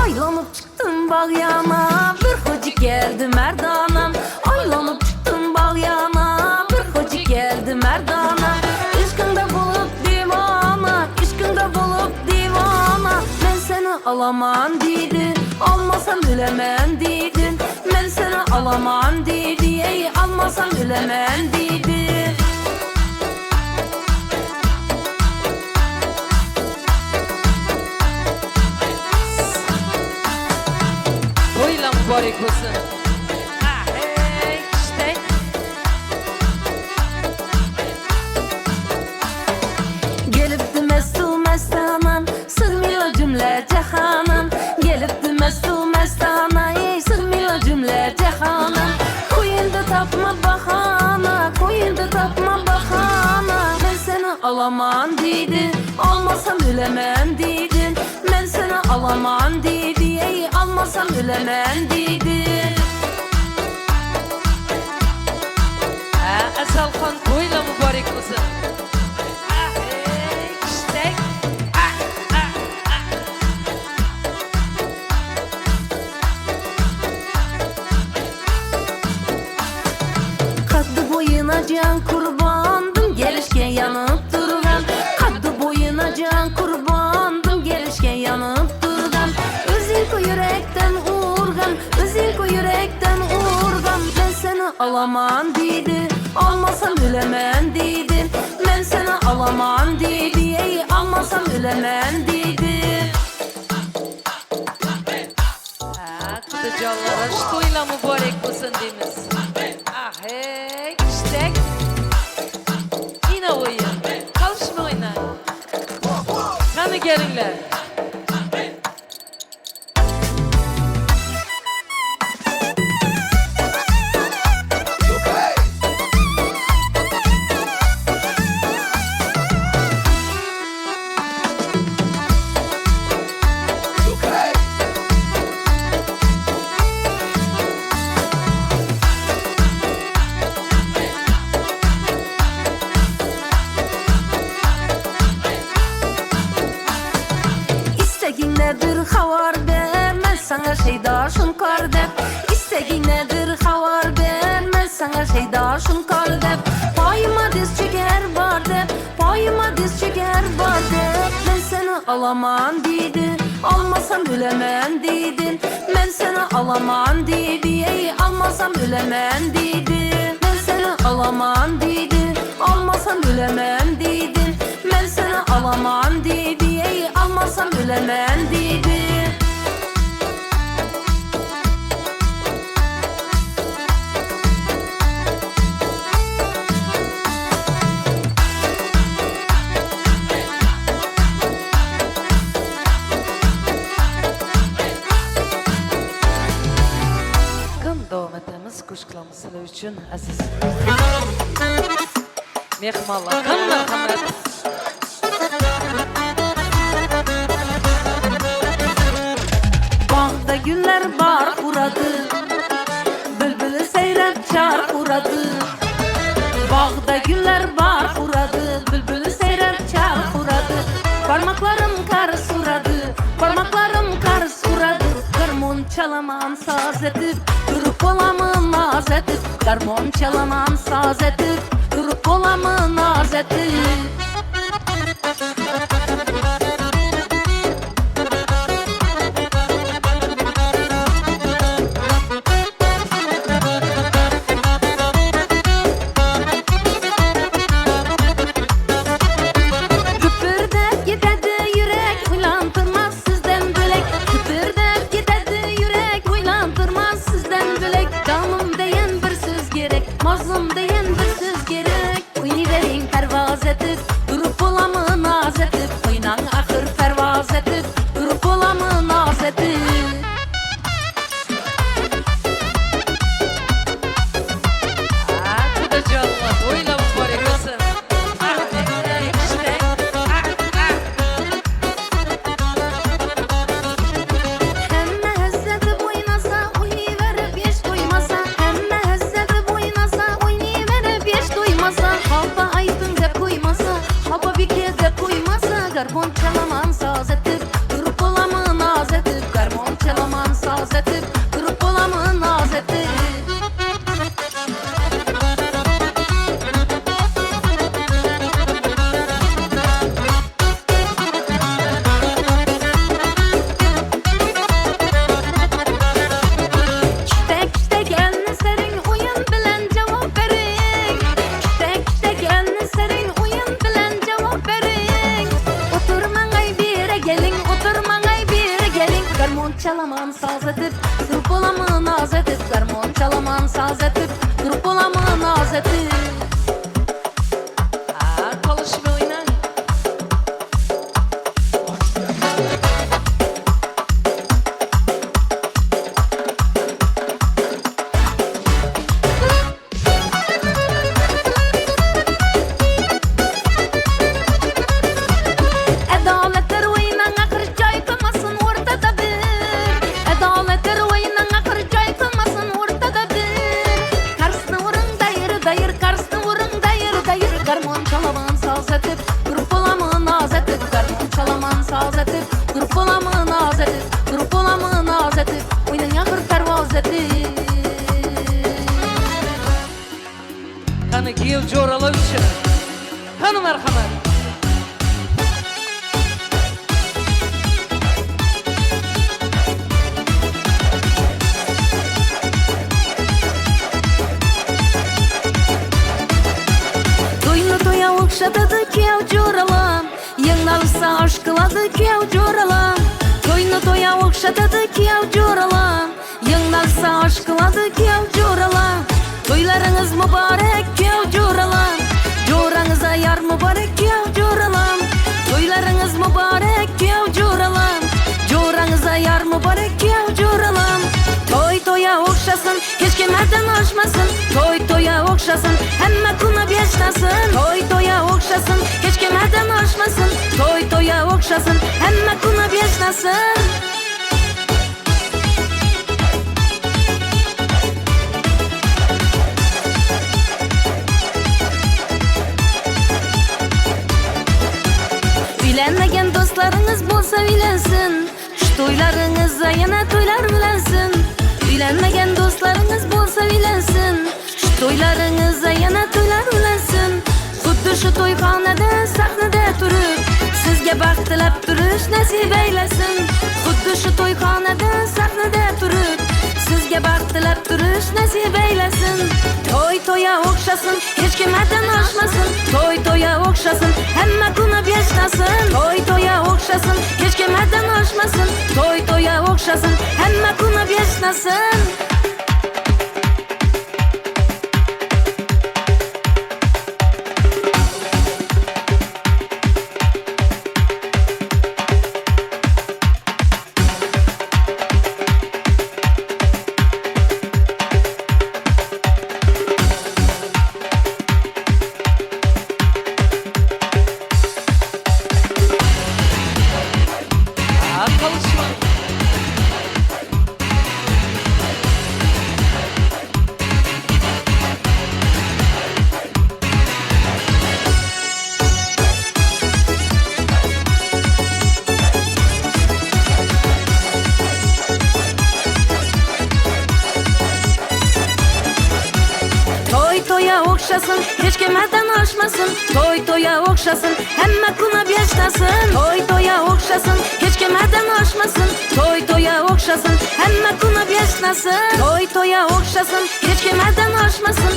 Aylanıp çıktım bağ yana, bir hoca geldi merdana. Aylanıp çıktım bağ yana, bir hoca geldi merdana. İşkinde bulup divana, işkinde bulup divana. Ben seni alaman dedi, almasam ölemem dedin. Ben seni alaman dedi, ey almasam ölemem dedi. To'ylar muborak bo'lsin. Hey, işte. Gelipdi mestu mestanan, sırmıyor cümle cehanan. Gelipdi mestu mestanan, ey sırmıyor cümle cehanan. Koyunda tapma bahana, koyunda tapma bahana. Ben seni alaman dedi, almasam ölemem dedin. Ben seni alaman dedi, ey almasam ölemem dedin. Asalxon to'ylar muborak bo'lsin. Hey, işte. Kaddı boyuna can kurbandım, gelişken yanıp durgan. Kaddı boyuna can kurbandım, gelişken yanıp durgan. Özün yürekten uğurgan, özün yürekten uğurgan. Ben seni alaman dedi, almasam ölemem dedin. Ben seni alaman dedi, ey almasam ölemem dedi. Qizijonlar, to'ylar muborak bo'lsin deymiz. Hey, işte. Yine o'yin. Qolishma o'ynang. Qani kelinglar. İstegin nedir havar ver, ben sana şeydaşın kar dep. İstegin nedir havar ver, ben sana şeydaşın kar dep. Payıma diz çeker var dep, payıma diz çeker var dep. Ben seni alaman dedi, almasam ölemem dedin. Ben seni alaman dedi, ey almasam ölemem dedin. Ben seni alaman dedi, almasam ölemem dedin. Ben seni alaman dedi, ey almasam ölemem dedi. Kun davom etamiz qo'shiqlarimiz sizlar uchun aziz mehmonlar. Qani marhamat. Bağda güller bar kuradı, bülbülü seyrep çar kuradı. Bağda güller bar kuradı, bülbülü seyrep çar kuradı. Parmaklarım kar suradı, parmaklarım kar suradı. Kırmın çalaman saz etip durup olamın naz etip garmon çalaman saz etip durup olamın naz etip Küpürdep gidedi yürek uylantırmaz sizden bölek Küpürdep gidedi yürek uylantırmaz sizden bölek Canım deyen bir söz gerek mazlum deyen bir söz gerek Uyniverin pervaz etip durup olamı naz etip Oynan ahır pervaz etip durup olamı naz etip Kudacanlar oyla mübarek olsun. Hemme hezzeti boynasa oyniverip hiç doymasa Hemme hezzeti boynasa oyniverip hiç doymasa Hava aytın dep koymasa Hava bir kez dep koymasa Garmon çalaman saz etip durup olamı naz etip Garmon çalaman saz etip durup olamı naz etip Tek gelni serin oyun bilen cevap verin Tek gelni serin oyun bilen cevap verin Oturmangay bir yere gelin Oturmangay bir yere gelin Garmon çalaman saz edip durup olamı naz edip Garmon çalaman saz edip durup olamı naz edip Konuşma oynan Edaletler oynan akır caykamasın ortada bir Edaletler oynan akır caykamasın ortada bir Karşısına vurun dayır dayır Karşısına vurun dayır dayır Garmon çalaman saz edip durup olamı naz edip Garmon çalaman saz edip durup olamı naz edip Durup olamı naz edip Oynan akır pervaz edip Kanı giyev coralar için. Kanı merhamet. Toynu toya okşadı kiyav coralam Yığnalsa aşkıladı kiyav coralam Toynu toya okşadı kiyav coralam Yığnalsa aşkıladı kiyav coralam Toylarınız mübarek kiyav coralam Coranıza yar mübarek kiyav coralam Toylarınız mübarek kiyav coralam Coranıza yar mübarek kiyav coralam Toy toya okşasın hiç kimeden aşmasın Toy toya okşasın hemme kuna beştasın Toy toya okşasın hiç kimeden aşmasın Toy toya okşasın hemme kuna beştasın Bilenmegen dostlarınız bolsa bilensin Şu toylarınızda yana toylar bilensin Bilenmegen dostlarınız bolsa bilensin Şu toylarınızda yana toylar bilensin Xuddi şu toyxonada sahnada turib Sizga baxt tilab turish nasib eylesin Xuddi şu toyxonada sahnada turib Sizga baxt tilab turish nasib eylesin Toy toya okşasın hiç kimeden aşmasın Toy toya okşasın hemme kuna beştasın Toy toya okşasın hiç kimeden aşmasın Toy toya okşasın hemme kuna beştasın o'xshasin, hech kimdan oshmasin. To'ya o'xshasin, hamma kuni beshtasin. To'ya o'xshasin, hech kimdan oshmasin. To'ya o'xshasin, hamma kuni beshtasin. To'ya o'xshasin, hech kimdan oshmasin.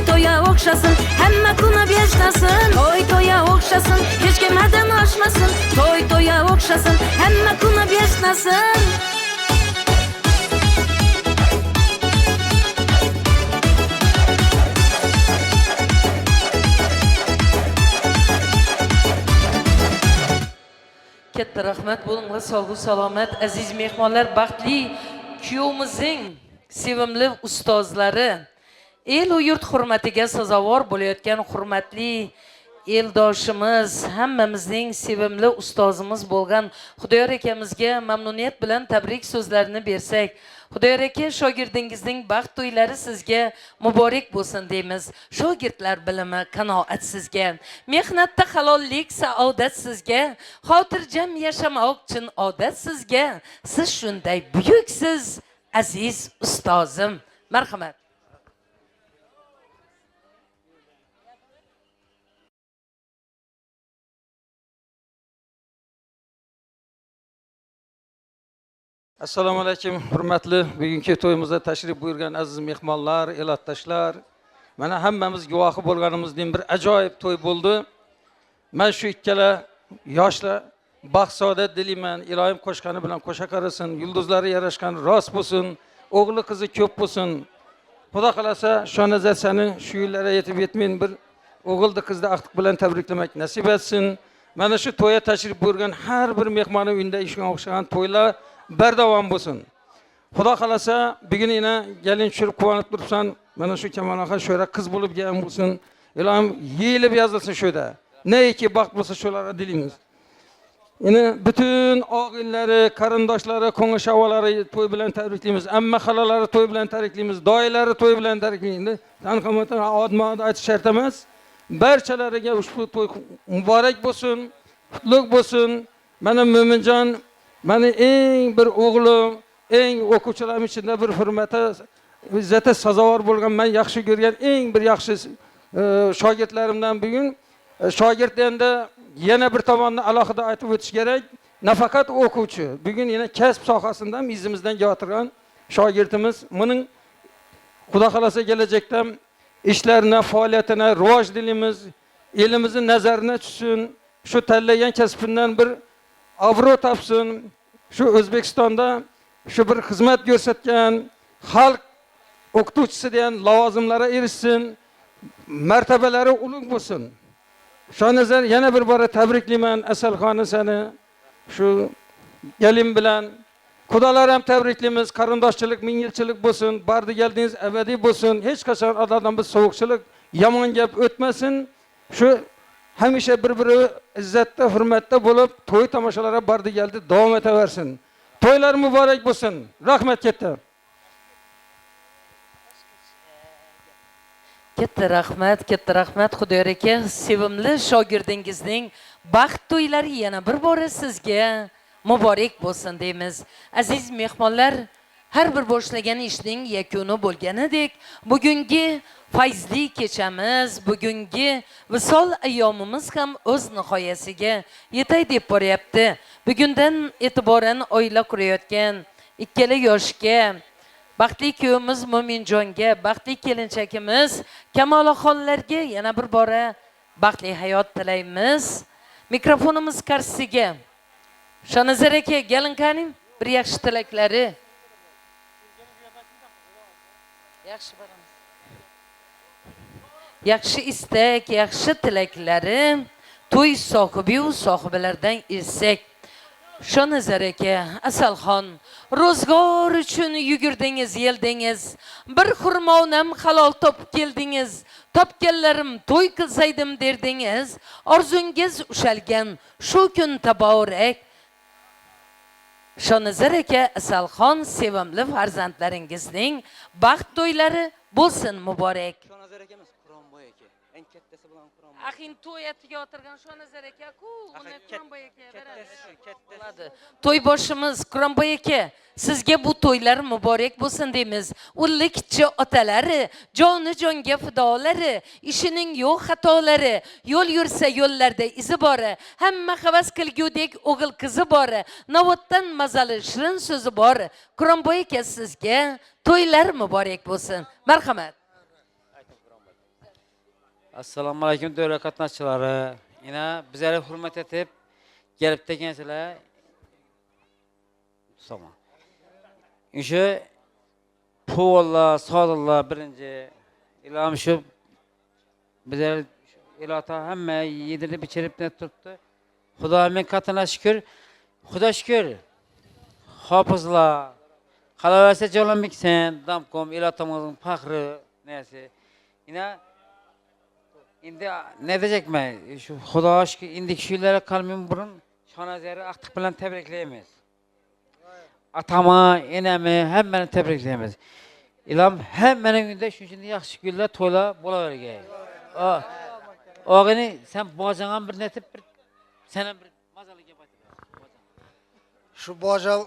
To'ya o'xshasin, hamma kuni beshtasin. To'ya o'xshasin, hech kimdan oshmasin. To'ya o'xshasin, hamma kuni beshtasin. Katta rahmat bo'linglar, sog'u salomat aziz mehmonlar, baxtli kuyovimizning sevimli ustozlari, el u yurt hurmatiga sazovor bo'layotgan hurmatli eldoshimiz, hammamizning sevimli ustozimiz bo'lgan Xudoyor akamizga mamnuniyat bilan tabrik so'zlarini bersak, Xudoyor aka, shogirdingizning baxt to'ylari sizga muborak bo'lsin deymiz. Shogirdlar bilimi, qanoat sizga, mehnatda halollik, saodat sizga, xotirjam yashamoq uchun odat sizga. Siz shunday buyuksiz, aziz ustozim. Marhamat. Assalomu alaykum, hurmatli bugungi to'yimizga tashrif buyurgan aziz mehmonlar, elatdoshlar. Mana hammamiz guvohi bo'lganimizdan bir ajoyib to'y bo'ldi. Men shu ikkala yoshlar baxt saodat dilayman. Ilohim qo'shqani bilan qo'sha qarasin, yulduzlari yarashgan rost bo'lsin, o'g'li qizi ko'p bo'lsin. Xudo xolasa, shu nazar seni shu yillarga yetib yetmayin bir o'g'ildi qizni aqtiq bilan tabriklamak nasib etsin. Mana shu to'yga tashrif buyurgan har bir mehmonning uyida ishga o'xshagan to'ylar bardavom bo'lsin. Xudo xolasa, bugun yana gelin tushirib quvonib turibsan. Mana shu kamonaxon sho'ra qiz bo'lib kelgan bo'lsin. Ilohim yeyilib yozilsin sho'da. Neki baxt bo'lsa shularga dilaymiz. Yana bütün og'illari, qarindoshlari, ko'ngil shavolari to'y bilan tabriklaymiz. Amma xalalari to'y bilan tabriklaymiz. Doilari to'y bilan tabriklaymiz. Tanqamatan odmod aytish shart emas. Barchalariga ushbu to'y muborak bo'lsin, qutlug' bo'lsin. Mana Mo'minjon, mani eng bir o'g'lim, eng o'quvchilarim ichida bir hurmati, izzati sazovor bo'lgan, men yaxshi ko'rgan eng bir yaxshi shogirdlarimdan bugun shogird endi yana bir tomonni alohida aytib o'tish kerak. Nafaqat o'quvchi, bugun yana kasb sohasidan izimizdan yo'tirgan shogirdimiz. Buning Xudo xolasa kelajakda ishlarini, faoliyatini rivoj dilaymiz. Elimizning nazarine tushsin. Shu tanlagan kasbidan bir obro' topsin. Shu O'zbekistonda shu bir xizmat ko'rsatgan xalq o'qituvchisi degan lavozimlarga erishsin. Martabalari ulug' bo'lsin. Shu nazar yana bir bora tabriklayman Asalxonni seni shu gelin bilan. Xudolar ham tabriklaymiz. Qarindoshchilik ming yilchilik bo'lsin. Bardi geldingiz abadiy bo'lsin. Hech qachon odamdan biz sovuqchilik, yomon gap o'tmasin. Shu hamisha bir-biri izzatda, hurmatda bo'lib, to'y tomoshalari bardi geldi davom etaversin. To'ylar muborak bo'lsin. Rahmat katta. Katta rahmat Xudoyor aka, sevimli shogirdingizning baxt to'ylari yana bir bora sizga muborak bo'lsin deymiz. Aziz mehmonlar, har bir boshlagan ishning yakuni bo'lganidek, bugungi fayzli kechamiz, bugungi visol ayyomimiz ham o'z nihoyasiga yetay deb boryapti. Bugundan e'tiboran oila qurayotgan ikkala yoshga, baxtli kuyovimiz Mo'minjonga, baxtli kelinchakimiz Kamolaxonlarga yana bir bora baxtli hayot tilaymiz. Mikrofonimiz qarshisiga Shonazar aka, Galinkaning bir yaxshi tilaklari. Yaxshi boramiz. Yaxshi istak, yaxshi tilaklari to'y sohibi va sohibalardan ilsak. Shonazar aka, Asalxon, ro'zg'or uchun yugirdingiz, yeldingiz. Bir xurmonam halol topib keldingiz. Topganlarim to'y qilsaydim derdingiz. Orzungiz ushalgan shu kun taborak. Shonazar aka, Asalxon, sevimli farzandlaringizning baxt to'ylari bo'lsin muborak. Shonazar akamiz Quronboy aka. kattasi bilan Qur'on. Axin to'y etiga o'tirgan shu nazar aka-ku, uni Quronboy aka beradi. Kattasi. To'y boshimiz Quronboy aka, sizga bu to'ylar muborak bo'lsin deymiz. Ullikchi otalari, joni jonga fidolari, ishining yo'q xatolari, yo'l yursa yo'llarda izi bori, hamma havas qilgudek o'g'il qizi bori, Novotdan mazali shirin so'zi bor. Quronboy aka sizga to'ylar muborak bo'lsin. Marhamat. Assalomu alaykum davlat qatnashchilari. Yana bizlarni hurmat etib kelib dekansizlar. Tamam. O'sha Po'lla, Sodilla birinchi ilhom shu bizlar ilota hamma yedirib ichirib turibdi. Xudoning katına şükür. Xudo şükür. Hafızlar. Qalaversa jonlanmiksan, damkom ilotamizning faxri nasi. Yine endi ne diyecekmen? Şu Xudo şükür indiki şeylere kalmim burun şonazari aqtiq bilan tabriklaymiz. Atama, enemi hemmeni tabriklaymiz. İlham hemmenin günde şunchalik yaxshi kunlar to'la bo'lavergay. Og'ini sen bojagan bir netib bir sana bir mazali gap aytib. Şu boja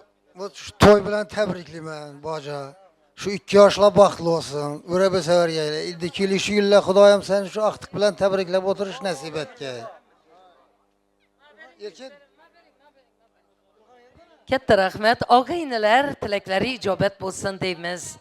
şu to'y bilan tabriklayman boja. Şu 2 yoshlar baxtli olsun. O'raba savargaylar. Endi kelishi yillar Xudoyim seni şu aqtiq bilan tabriklab o'tirish nasib etgay. Erkin Katta rahmat. Og'aynilar tilaklari ijobat bo'lsin deymiz.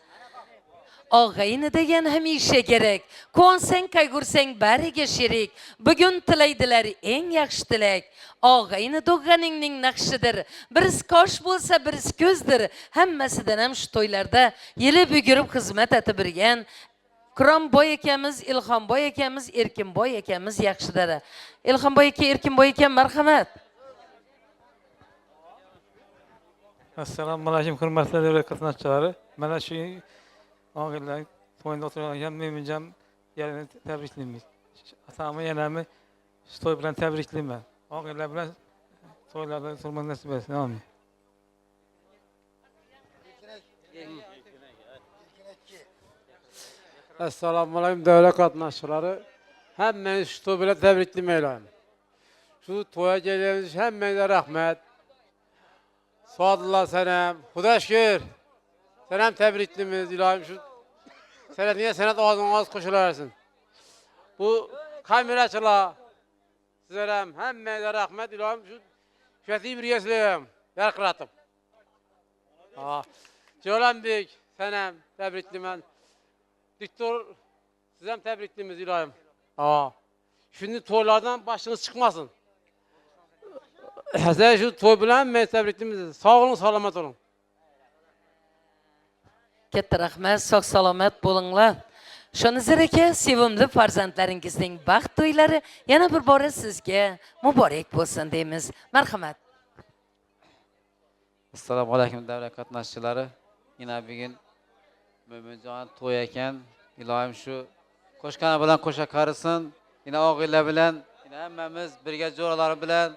Og'ayni degan hamisha kerak. Ko'nsang, qayg'ursang bariga sherik. Bugun tilaydilar eng yaxshi tilak. Og'ayni do'g'aningning naqshidir. Biriz qosh bo'lsa, biriz ko'zdir. Hammasidan ham shu to'ylarda yelib yugurib xizmat etib birgan Quronboy akamiz, Ilhomboy akamiz, Erkinboy akamiz yaxshidir. Ilhomboy aka, Erkinboy aka marhamat. Assalomu alaykum hurmatli davlat qatnashchilari. Mana shu og'aylar to'yda o'tirgan menimjam yarini tabriklaymiz. Atamni yanami shu to'y bilan tabriklayman. Og'aylar bilan to'ylarda turmak nasib etsin. Amin. Assalomu alaykum davlat qatnashchilari. Hammani shu to'y bilan tabriklayman. Shu to'yga kelganingiz uchun hammangizga rahmat. Sodilla senem, Xudo şükür. Senem tebrikliğimiz ilahim şu. Senet niye senet ağzına koşularısın. Bu kameraçılar. Sizlerem hemmeye rahmet ilahim şu. Fethi bir yesliyim. Yarkıratım. Colan Bey, senem tebrikliğim. Doktor, sizem tebrikliğimiz ilahim. Şimdi toylardan başınız çıkmasın. Size şu to'y bilan men tabriklaymiz. Sog' olun, salomat olun. Katta rahmat, sog' salomat bo'linglar. Shonazar aka, sevimli farzandlaringizning baxt to'ylari yana bir bora sizga muborak bo'lsin deymiz. Marhamat. Assalomu alaykum davlat qatnashchilari. Yine bugün Mo'minjon to'y ekan. Ilohim shu qo'shqani bilan qo'sha qarisin. Yine og'aylar bilan, yine hammamiz birga jo'ralar bilan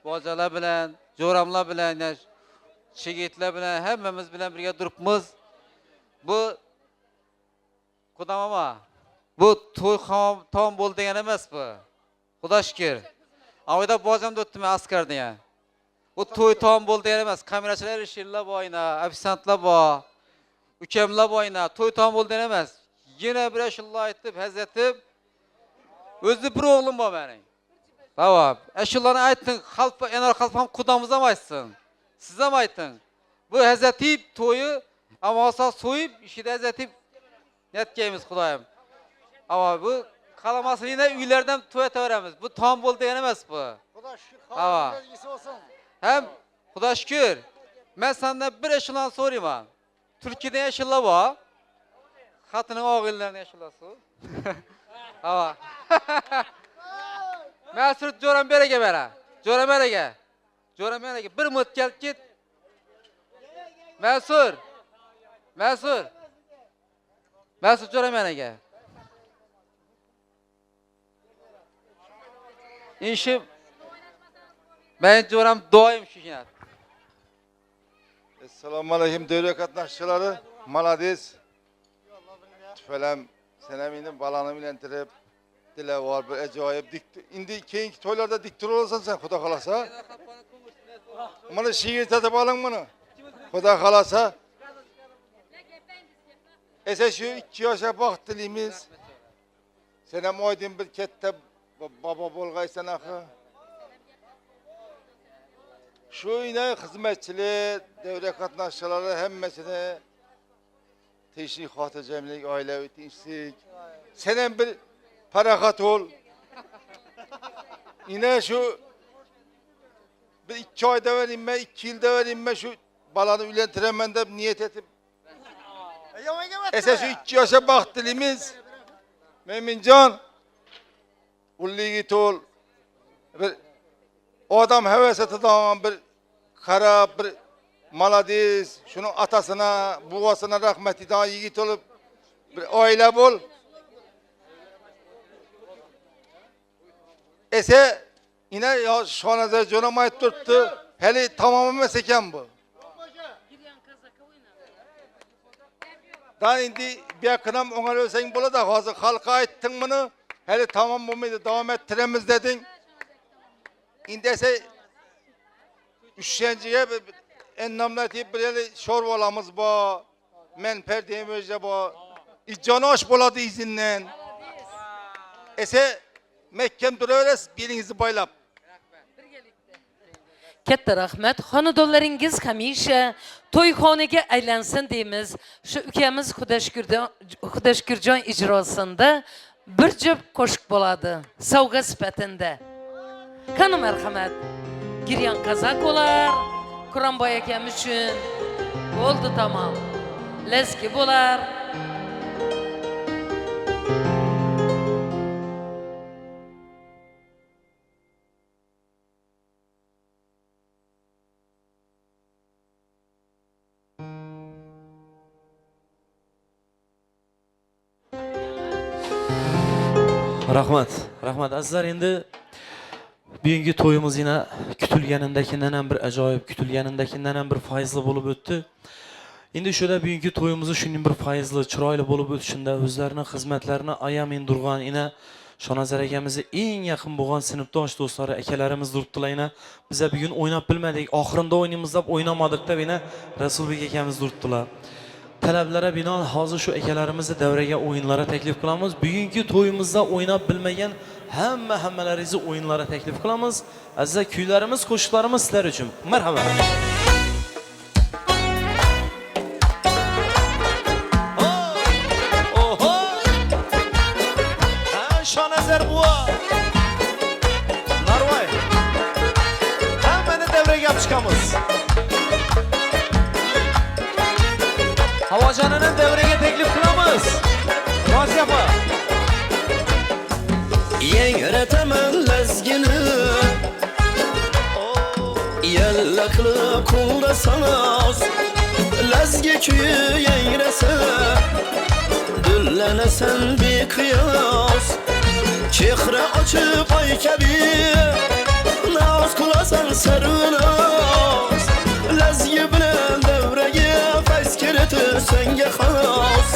bojalar bilan, jo'ramlar bilan, chigitlar bilan hammamiz bilan birga turibmiz. Bu Xudomama, bu to'y tom bo'ldi degan emas bu. Xudo shukr. Avayda bojam o'tdim askar degan. Bu to'y tom bo'ldi degan emas. Kamerachilar ishlar bo'yina, ofisantlar bor, ukamlar bo'yina to'y tom bo'ldi degan emas. Yana bir ashullar aytib, hazratib o'zi bir o'g'lim bor mening. Tamam. Eşyalarını aytın, enar halfam kudamıza mı aytsın? Size mi aytın? Bu Hazreti toyu ama olsa soyup, işi de Hazreti netkeyimiz Kudayım. Ama bu kalamasını yine üylerden toya teveremiz. Bu tam bol denemez bu. Ama hem Kuda şükür. Ben senden bir eşyalan sorayım ha. Türkiye'de eşyalar var. Katının oğullarının eşyalası. Ama Mesut Joram berege bera. Joram berege. Joram berege. Bir mut gel git. Mesut. Mesut. Mesut Joram berege. İşim. Ben Joram doyum şu gün. Assalomu alaykum davlat qatnashchilari. Malades. Tüfelem senemini balanı bilentirip dile var, bir acayip dik. İndi keyinki toylarda diktir olsan sen Xudo kalasa. Mana şiir tatib oling bunu. Xudo kalasa. Esa şu 2 yoshga baxt tilaymiz. Sen ham oydin bir katta baba bo'lg'aysan axı. Şu yine hizmetçiler, devlet katnaşçıları hemmesine teşvik hatırcemlik, ailevi tinçlik. Senin bir parakat ol. Yine şu bir 2 ayda vereyim ben, 2 yılda vereyim ben şu balanı ülentiremem de niyet etip. Ese şu 2 yaşa bak dilimiz. Memincan. Ulli git ol. Bir o adam hevese tutan bir kara bir maladiz. Şunun atasına, babasına rahmet eden yiğit olup bir aile bol. Ese yine ya şanazer jonamay tuttu. Hele tamamı meseken bu. Daha indi bir yakınam ona ölsen bula da hazır halka ettin bunu. Hele tamam bu muydu devam ettiremiz dedin. İndi ise üçüncüye en namlatip bir şorvalamız bu. Men perdeyimizce bu. İcanoş buladı izinden. Ese Mekkem duruyoruz birinizi baylap. Katta rahmat. Xonadonlaringiz hamisha to'yxonaga aylansin deymiz. Shu ukamiz Xudashkirjon ijrosida bir jup qo'shiq bo'ladi. Sovg'a sifatida. Qani marhamat. Giryan qazaq bo'lar. Quronboy akam uchun bo'ldi tamom. Leski bo'lar. Rahmat azizlar, endi bugungi to'yimiz yana kutilganidan ham bir ajoyib, kutilganidan ham bir fayzli bo'lib o'tdi. Endi shunda bugungi to'yimizni shuning bir fayzli, chiroyli bo'lib o'tishida o'zlarining xizmatlarini ayamin turgan, yana Shonazar akamizni eng yaqin bo'lgan sinfdosh do'stlari, akalarimiz turibdilar. Yana biz bugun o'ynab bilmadik, oxirinda o'ynaymiz deb o'ynamadik deb yana Rasulbek akamiz turibdilar. Talablara binoan hozir shu akalarimizni davraga o'yinlara taklif qilamiz. Bugungi to'yimizda o'ynab bilmagan hammalaringizni o'yinlara taklif qilamiz. Aziz kuylarimiz, qo'shiqlarimiz sizlar uchun. Marhamat. Oho! Shonazar buva. Narvoy. Hammani davraga olib chiqamiz. Havojanini davraga taklif qilamiz. Rozi opa. Yangrataman lazgini Yallaqli qo'lda sanos Lazgi kuyi yangrasa Dullanasan beqiyos Chehra ochib oy kabi Noz qilasan sarvinoz Lazgi bilan davraga fayz kiritib senga xos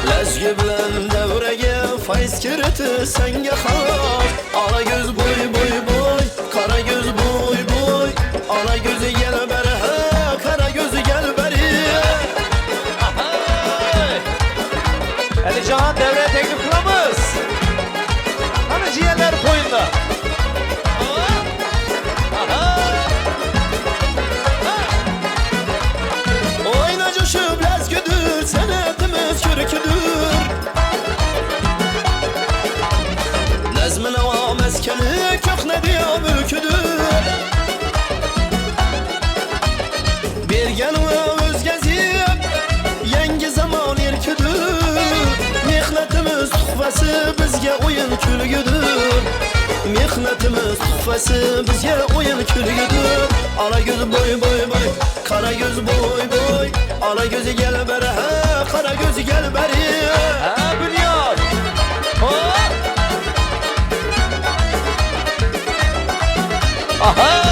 Lazgi bilan davraga fayz kiritib senga xos Ala göz boy boy boy Qara göz boy boy Ala gözü gel beri Qara gözü gel beri Alican devreye teklif kılamız. Hani ciğerler koyunda. Oyna coşup lazgüdür Senetimiz kürküdür Nazmine va meskeni Kökne diye mülküdür Bergen ve özgezip Yengi zaman irküdür Mehnetimiz tuhfası Bizge oyun külgüdür Mehnetimiz tuhfası Bizge oyun külgüdür Ala gözü boy boy boy Qara göz boy boy Ala gözü gel beri Qara gözü gel beri Bünyan. Aha.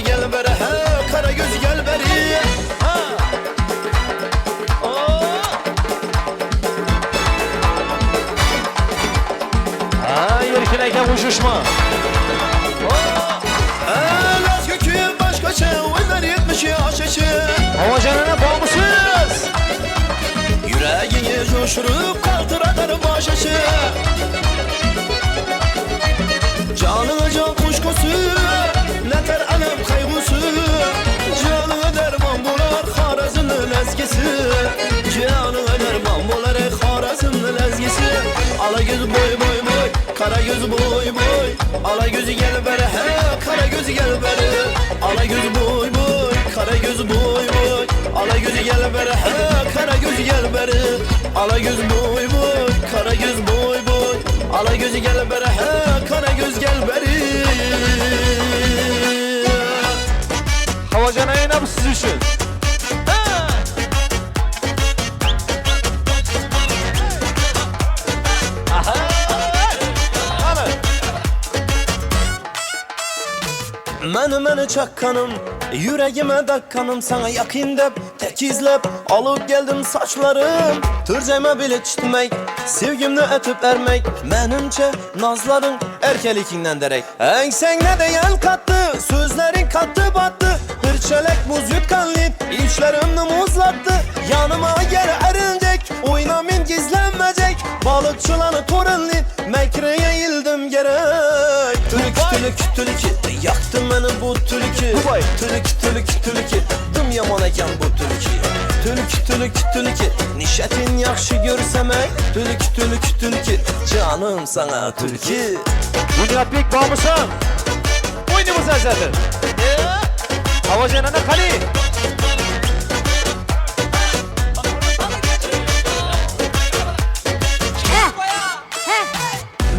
gözü gel beri, he kara gözü gel beri. Ha. Ha, yerkineyken uçuşma. Laz gökü başkaça, oynar 70 yaş içi. Hava canına bağımsız. Yüreğini coşurup kaltıradır baş içi. Canına can kuşkusu, neter alem kaygısı. Canına derman bular Harazım'ın ezgisi. Canına derman bular Harazım'ın ezgisi. Ala gözü boy boy boy, kara gözü boy boy. Ala gözü gel beri, he kara gözü gel beri. Ala gözü boy boy, kara gözü boy boy. Ala gözü gel beri, he kara gözü gel beri. Ala gözü boy boy, kara gözü boy boy. Ala gözü gel beri, he kara göz gel beri. Hava canına yine bu siz için. Məni çakkanım, yüreğime dakkanım. Sana yakın dep, tek izlep alıp geldim saçlarım. Türceme bile çitmek, sevgimni ötüp ermek. Menimce nazların erkelikinden derek. Sen ne deyen kattı, sözlerin kattı battı. Bir çelek buz yutkan lit, içlerimni muzlattı. Yanıma gel erinecek, oynamin gizlenmeyecek. Balıkçılanı torun lit, mekreye yildim gerek. Tülük tülük, yaktın beni bu tülükü. Tülük, dım yaman eken bu tülükü. Tülük, nişetin yakşı görsemek. Tülük, canım sana tülkü. Dünya pek bağımsın. Oynamız zaten. Hava canına kali.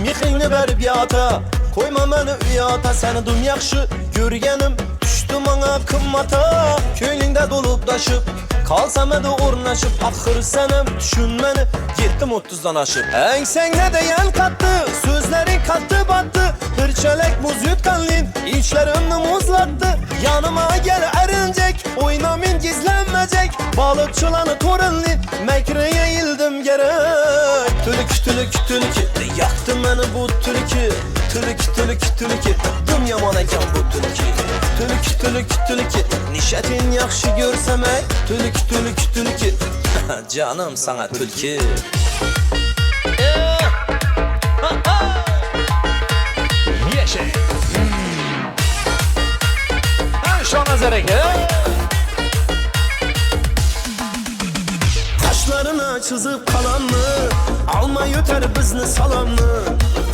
Mixini verip yata, koyma beni uyata. Seni dum yakşı görgenim, düştü bana kımmata. Köylündə dolup daşıp, kalsam edə ornaşıp. Axır sənəm düşünməni, yetdim 30'dan aşıp. Sen ne deyen kattı, sözlerin kattı battı. Bir çelek buz yutkan lin, içlerimni muzlattı. Yanıma gel erinecek, oynamin gizlenmeyecek. Balıkçılanı torun lin, mekreye yildim gerek. Tülük, yaktın beni bu tülükü. Tülük, dım yaman eken bu tülükü. Tülük, nişetin yakşı görsemek. Tülük, canım sana tülkü. Yeşil. Şona zerek. Kaşlarına çizip kalanını, alma yeter bizni salamını.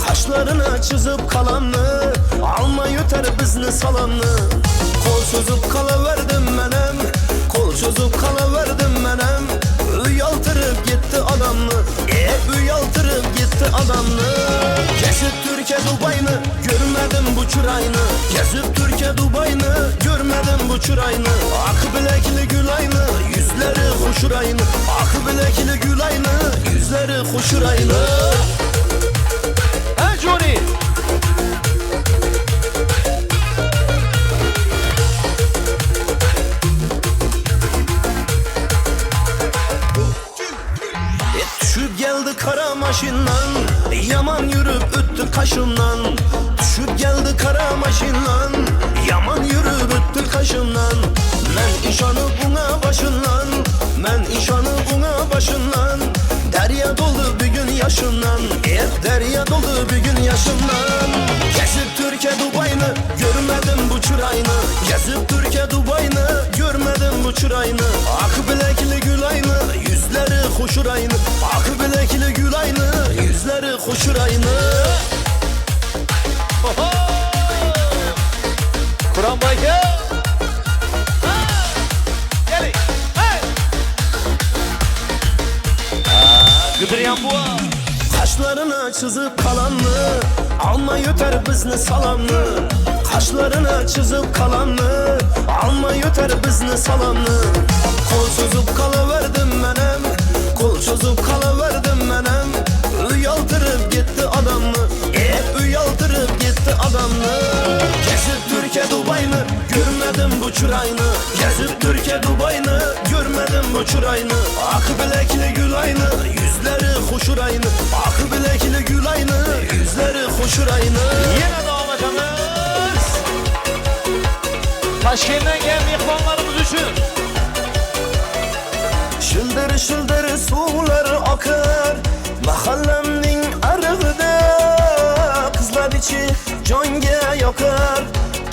Kaşlarına çizip kalanını, alma yeter bizni salamını. Kol çözüp kalıverdim menem, kol çözüp kalıverdim menem. Uyaltırıp gitti adamını, uyaltırıp gitti adamını. Kesip Türkiye Dubai'ni, görmedim bu çırayını. Kesip Türkiye Dubai'ni, görmedim bu çırayını. Akı bilekli gül aynı, yüzleri hoşur aynı. Akı bilekli gül aynı, yüzleri hoşur aynı. Ha Johnny. Düşüp geldi kara maşinlan, yaman yürüp öttü kaşımdan. Düşüp geldi kara maşinlan, yaman yürüp öttü kaşımdan. Men işanı buna başından, men işanı buna başından. Derya doldu bir gün yaşımdan, derya doldu bir gün yaşımdan. Gezip Türkiye Dubai'ni, görmedim bu çırayını. Gezip Türkiye Dubai'ni, görmedim bu çırayını. Akı bilekli gül aynı, yüzleri hoşur aynı. Akı bilekli gül aynı, yüzleri hoşur aynı. Kur'an Bayke. Gelin. Gıdıryan bu. Kaşlarına çizip kalanını, alma yeter bizni salamını. Kaşlarına çizip kalanını, alma yeter bizni salamını. Kol çözüp kalıverdim menem, kol çözüp kalıverdim menem. Uyal uyaltırıp gitti adamını uyaltırıp gitti adamını Gezip Türkiye Dubai'ni görmedim bu çırayını Gezip Türkiye Dubai'ni görmedim bu çırayını Akı bilekli gül aynı yüzleri hoşur aynı Akı bilekli gül aynı yüzleri hoşur aynı Yine devam edemiz. Taşkent'ten gelen mehmanlarımız için. Şıldır şıldır sular akar Mahallemning arığıda Kızlar içi jonga yakar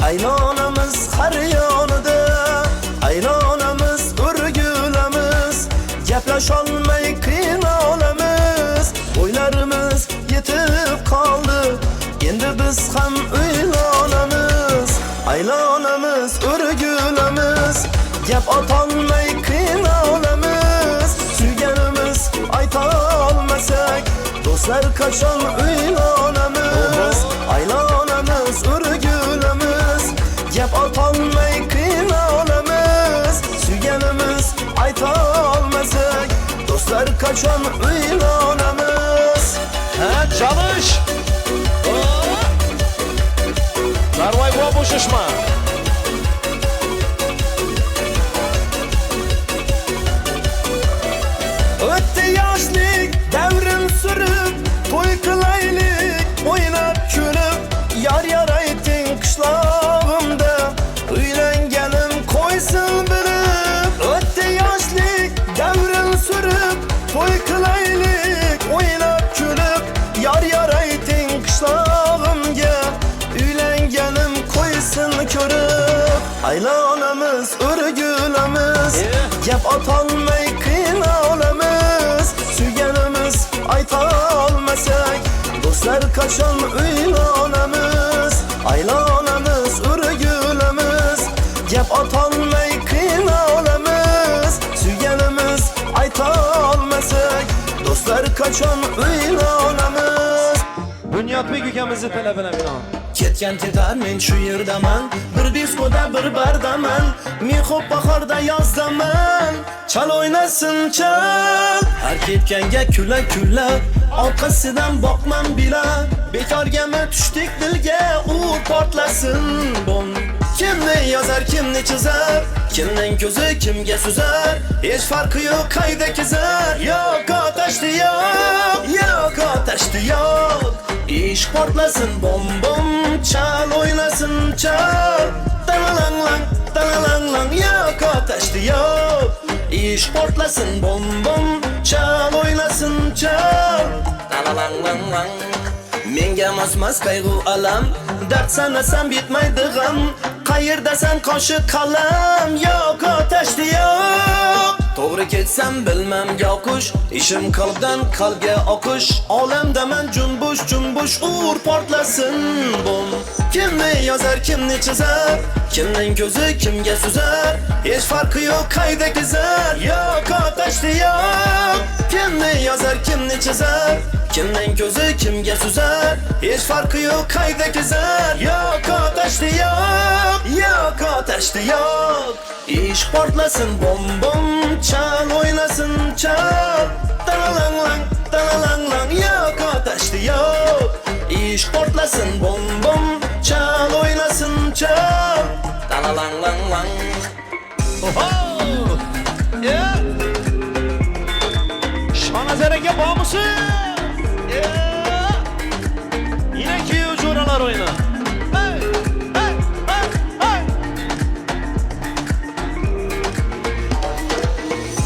Aylonamiz har yonida Aylonamiz o'rgulamiz Gaplasholmay qiynalamiz O'ylarimiz yetib qoldi Endi biz ham uylanamiz Aylonamiz o'rgulamiz Gap otolmay qiynalamiz Suyganimiz aytolmasak Do'stlar qachon uylanamiz Aylanamiz o'rgulamiz Gap otolmay qiynalamiz Suyganimiz aytolmasak Do'stlar qachon uylanamiz Ha, çalış. Darvay bu boşuşma. O'tdi yoshlik davrim surib to'y qilaylik o'ynab kulib yar yar ayting qishlog'imda uylanganim qo'ysin bilib O'tdi yoshlik davrim surib to'y qilaylik o'ynab kulib yar yar ayting qishlog'imga uylanganim qo'ysin ko'rib Aylanamiz o'rgulamiz gap otolmay qiynalamiz Suyganimiz aytolmasak Do'stlar qachon uylanamiz Aylanamiz o'rgulamiz Gap otolmay qiynalamiz Suyganimiz aytolmasak Do'stlar qachon uylanamiz Bunyodbek ukamizni talabini binoan. Ketgan ketar men shu yerdaman Bir diskoda bir bardaman Men xo'p bahorda yozdaman Chal o'ynasin chal Har ketganga kula kula Orqasidan boqmam bila Bekorgami tushdik dilga U portlasin bom Kimni yozar kimni chizar Kimning ko'zi kimga suzar Hech farqi yo'q qayda kezar Yo'q otashdi yo'q Yo'q otashdi yo'q İş portlasın bom bom Çal oynasın çal Dalalang lang dalalang lang Yok ateşti yok İş portlasın bom bom Çal oynasın çal Dalalang lang lang Menga masmas kaygı alam Dert sanasam bitmaydi gam Qayerdasan qo'shiq qalam Yo'q ateşti yok To'g'ri ketsam bilmam yoqish Ishim qalbdan qalbga oqish Olamdaman junbush junbush ur portlasin bom Kimni yozar kimni chizar Kimning ko'zi kimga suzar Hech farqi yo'q qayda kezar Yo'q otashdi yo'q Kimni yozar kimni chizar Kimning ko'zi kimga suzar Hech farqi yo'q qayda kezar Yo'q otashdi yo'q Yo'q otashdi yo'q İş portlasın bom bom Çal oynasın çal Dalalang lang dalalang lang Yok ateşti yok İş portlasın bom bom Çal oynasın çal Dalalang lang lang Oho! Yeah! Şanazer'e bağımısı! Yeah! Yine ki ucuralar oyna. Hey! Hey! Hey! Hey!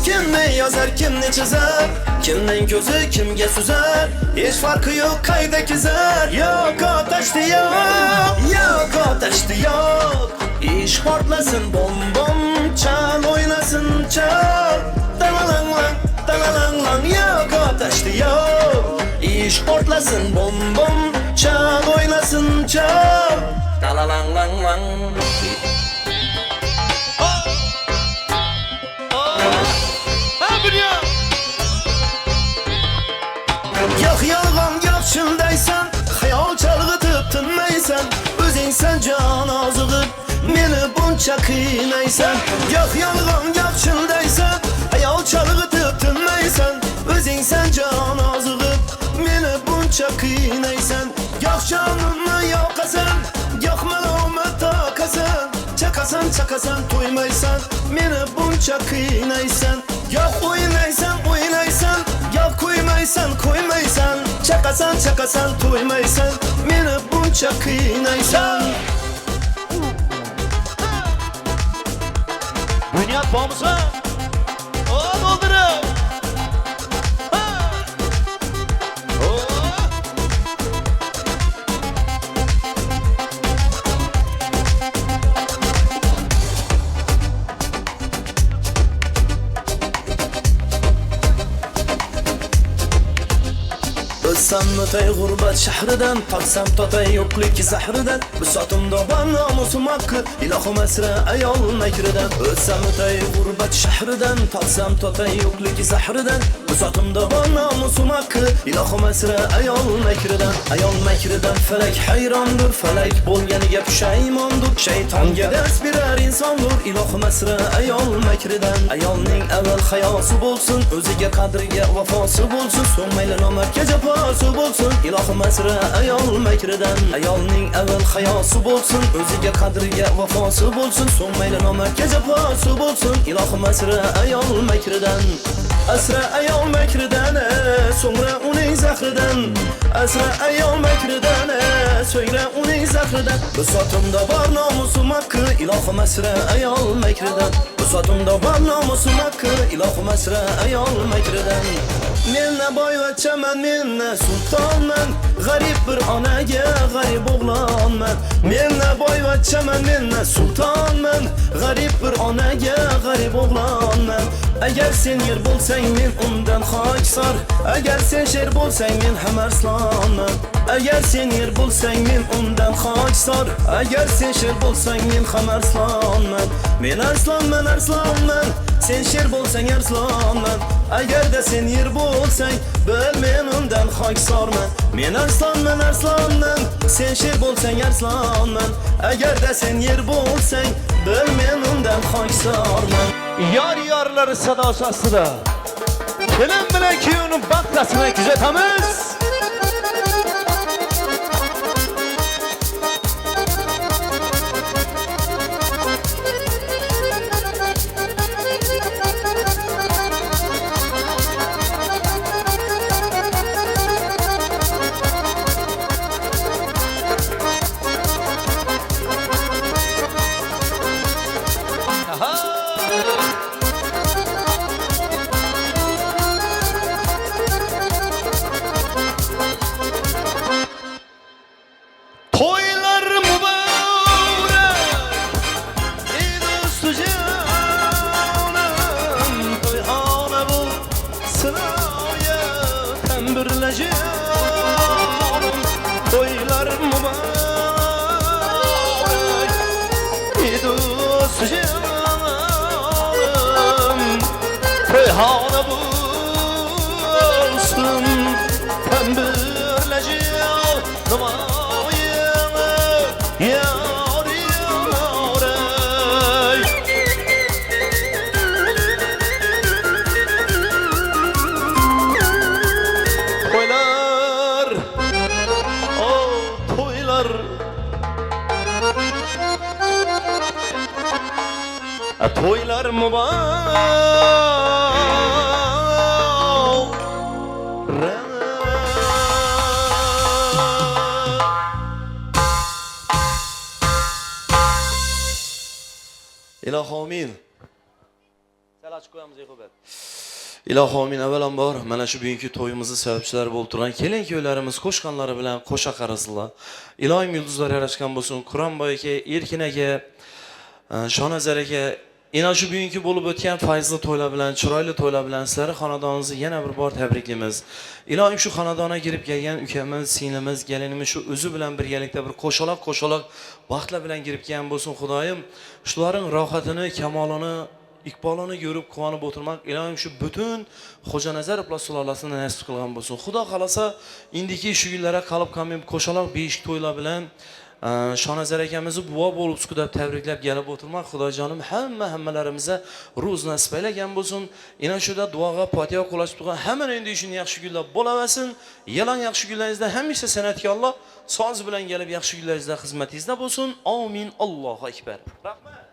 Kimni yazar kimni çizer Kimning ko'zi kimga suzar Hech farqi yo'q qayda kezar Yo'q ateşti yo'q Yo'q ateşti yo'q İş portlasın bom bom Çal oynasın çal Dalalang lang dalalang lang Yo'q ateşti yo'q İş portlasın bom bom Çal oynasın çal Dalalang lang lang Yo'q yolg'on yo'q shundaysan Xayol chalg'itib tinmaysan O'zingsan jon ozig'ib Meni buncha qiynaysan Yo'q yolg'on yo'q shundaysan Xayol chalg'itib tinmaysan O'zingsan jon ozig'ib Meni buncha buncha qiynaysan Yo'q jonimni yoqasan Yo'q malomat taqasan Chaqasan to'ymaysan Meni buncha qiynaysan Yo'q o'ynaysan Yo'q qo'ymaysan Chaqasan to'ymaysan Meni buncha qiynaysan Bunyat bormisa? O, doldurib. O'tsam o'tay g'urbat shahridan Totsam totay yo'qlik zahridan Bisotimda bor nomusim haqqi Ilohim asra ayol makridan O'tsam o'tay g'urbat shahridan Totsam totay yo'qlik zahridan Bisotimda bor nomusim haqqi Ilohim asra ayol makridan Falak hayrondur Falak bo'lganiga pushaymondur Shaytonga dars berar insondur Ilohim asra ayol makridan Ayolning avval hayosi bo'lsin O'ziga qadriga vafosi bo'lsin So'ng mayli nomardga jafosi bo'lsin Ilohim asra ayol makridan Ayolning avval hayosi bo'lsin O'ziga qadriga vafosi bo'lsin So'ng mayli nomardga jafosi bo'lsin Ilohim asra ayol makridan Asra ayol makridan So'ngra uning zahridan Asra ayol makridan So'ngra uning zahridan Bisotimda bor nomusim haqqi Ilohim asra ayol makridan Bisotimda bor nomusim haqqi Ilohim asra ayol makridan Men boyvachchaman, men sultonman G'arib bir onaga g'arib o'g'lonman Men boyvachchaman, men sultonman G'arib bir onaga g'arib o'g'lonman Agar sen yer bo'lsang men undan xokisor Agar sen sher bo'lsang men ham arslonman Agar sen yer bo'lsang men undan xokisor Agar sen sher bo'lsang men ham arslonman Men arslonman Sen sher bo'lsang arslonman Agarda sen yer bo'lsang bil men undan xokisorman Men arslonman Sen sher bo'lsang arslonman Agarda sen yer bo'lsang bil men undan xokisorman Yorlari sadosi ostida kelin bilan kuyovning baxtasini kuzatamiz. Toylar mübarek, ey dostu canım, toyhane bu sıraya tembirleyeceğim. Toylar mübarek, ey dostu canım, toyhane bu tembirleyeceğim. Toylar mübarek. Ilohomin. Sal ochib qo'yamiz Yaqubet. Ilohomin avvalambor mana shu bugungi to'yimizni sababchilari bo'lib turgan kelin-kuylarimiz qo'shqanlari bilan qo'sha qarasizlar. Ilohim yulduzlar yarashgan bo'lsin. Quronboy aka, Erkin aka, Shonazar aka, yana shu bugungi bo'lib o'tgan fayzli to'ylar bilan, chiroyli to'ylar bilan sizlarning xonadoningizni yana bir bor tabriklaymiz. Ilohim shu xonadonga kirib kelgan ukamiz, singlimiz, gelinimiz shu o'zi bilan birgalikda bir qo'shaloq vaqtlar bilan kirib kelgan bo'lsin. Xudoyim shularning rohatini, kamolini, iqbolini ko'rib quvonib o'tirmak ilohim shu butun Xo'janazarovlar sulolasini nasib qilgan bo'lsin. Xudo xolasa indiki shu yillara qolib qolmay qo'shaloq besh to'ylar bilan Shonazar akamizni buva bo'libsiz deb tabriklab kelib o'tirman. Xudojonim hammalarimizga ro'z nasib aylagan bo'lsin. Ina shuda duoga Fotiha qo'lashib turgan hamma endi shuni yaxshi kunlar bo'laversin. Yalan yaxshi kunlaringizda hamisha san'atga Alloh so'z bilan kelib yaxshi kunlaringizda xizmatingizda bo'lsin. Amin. Allohu akbar. Rahmat.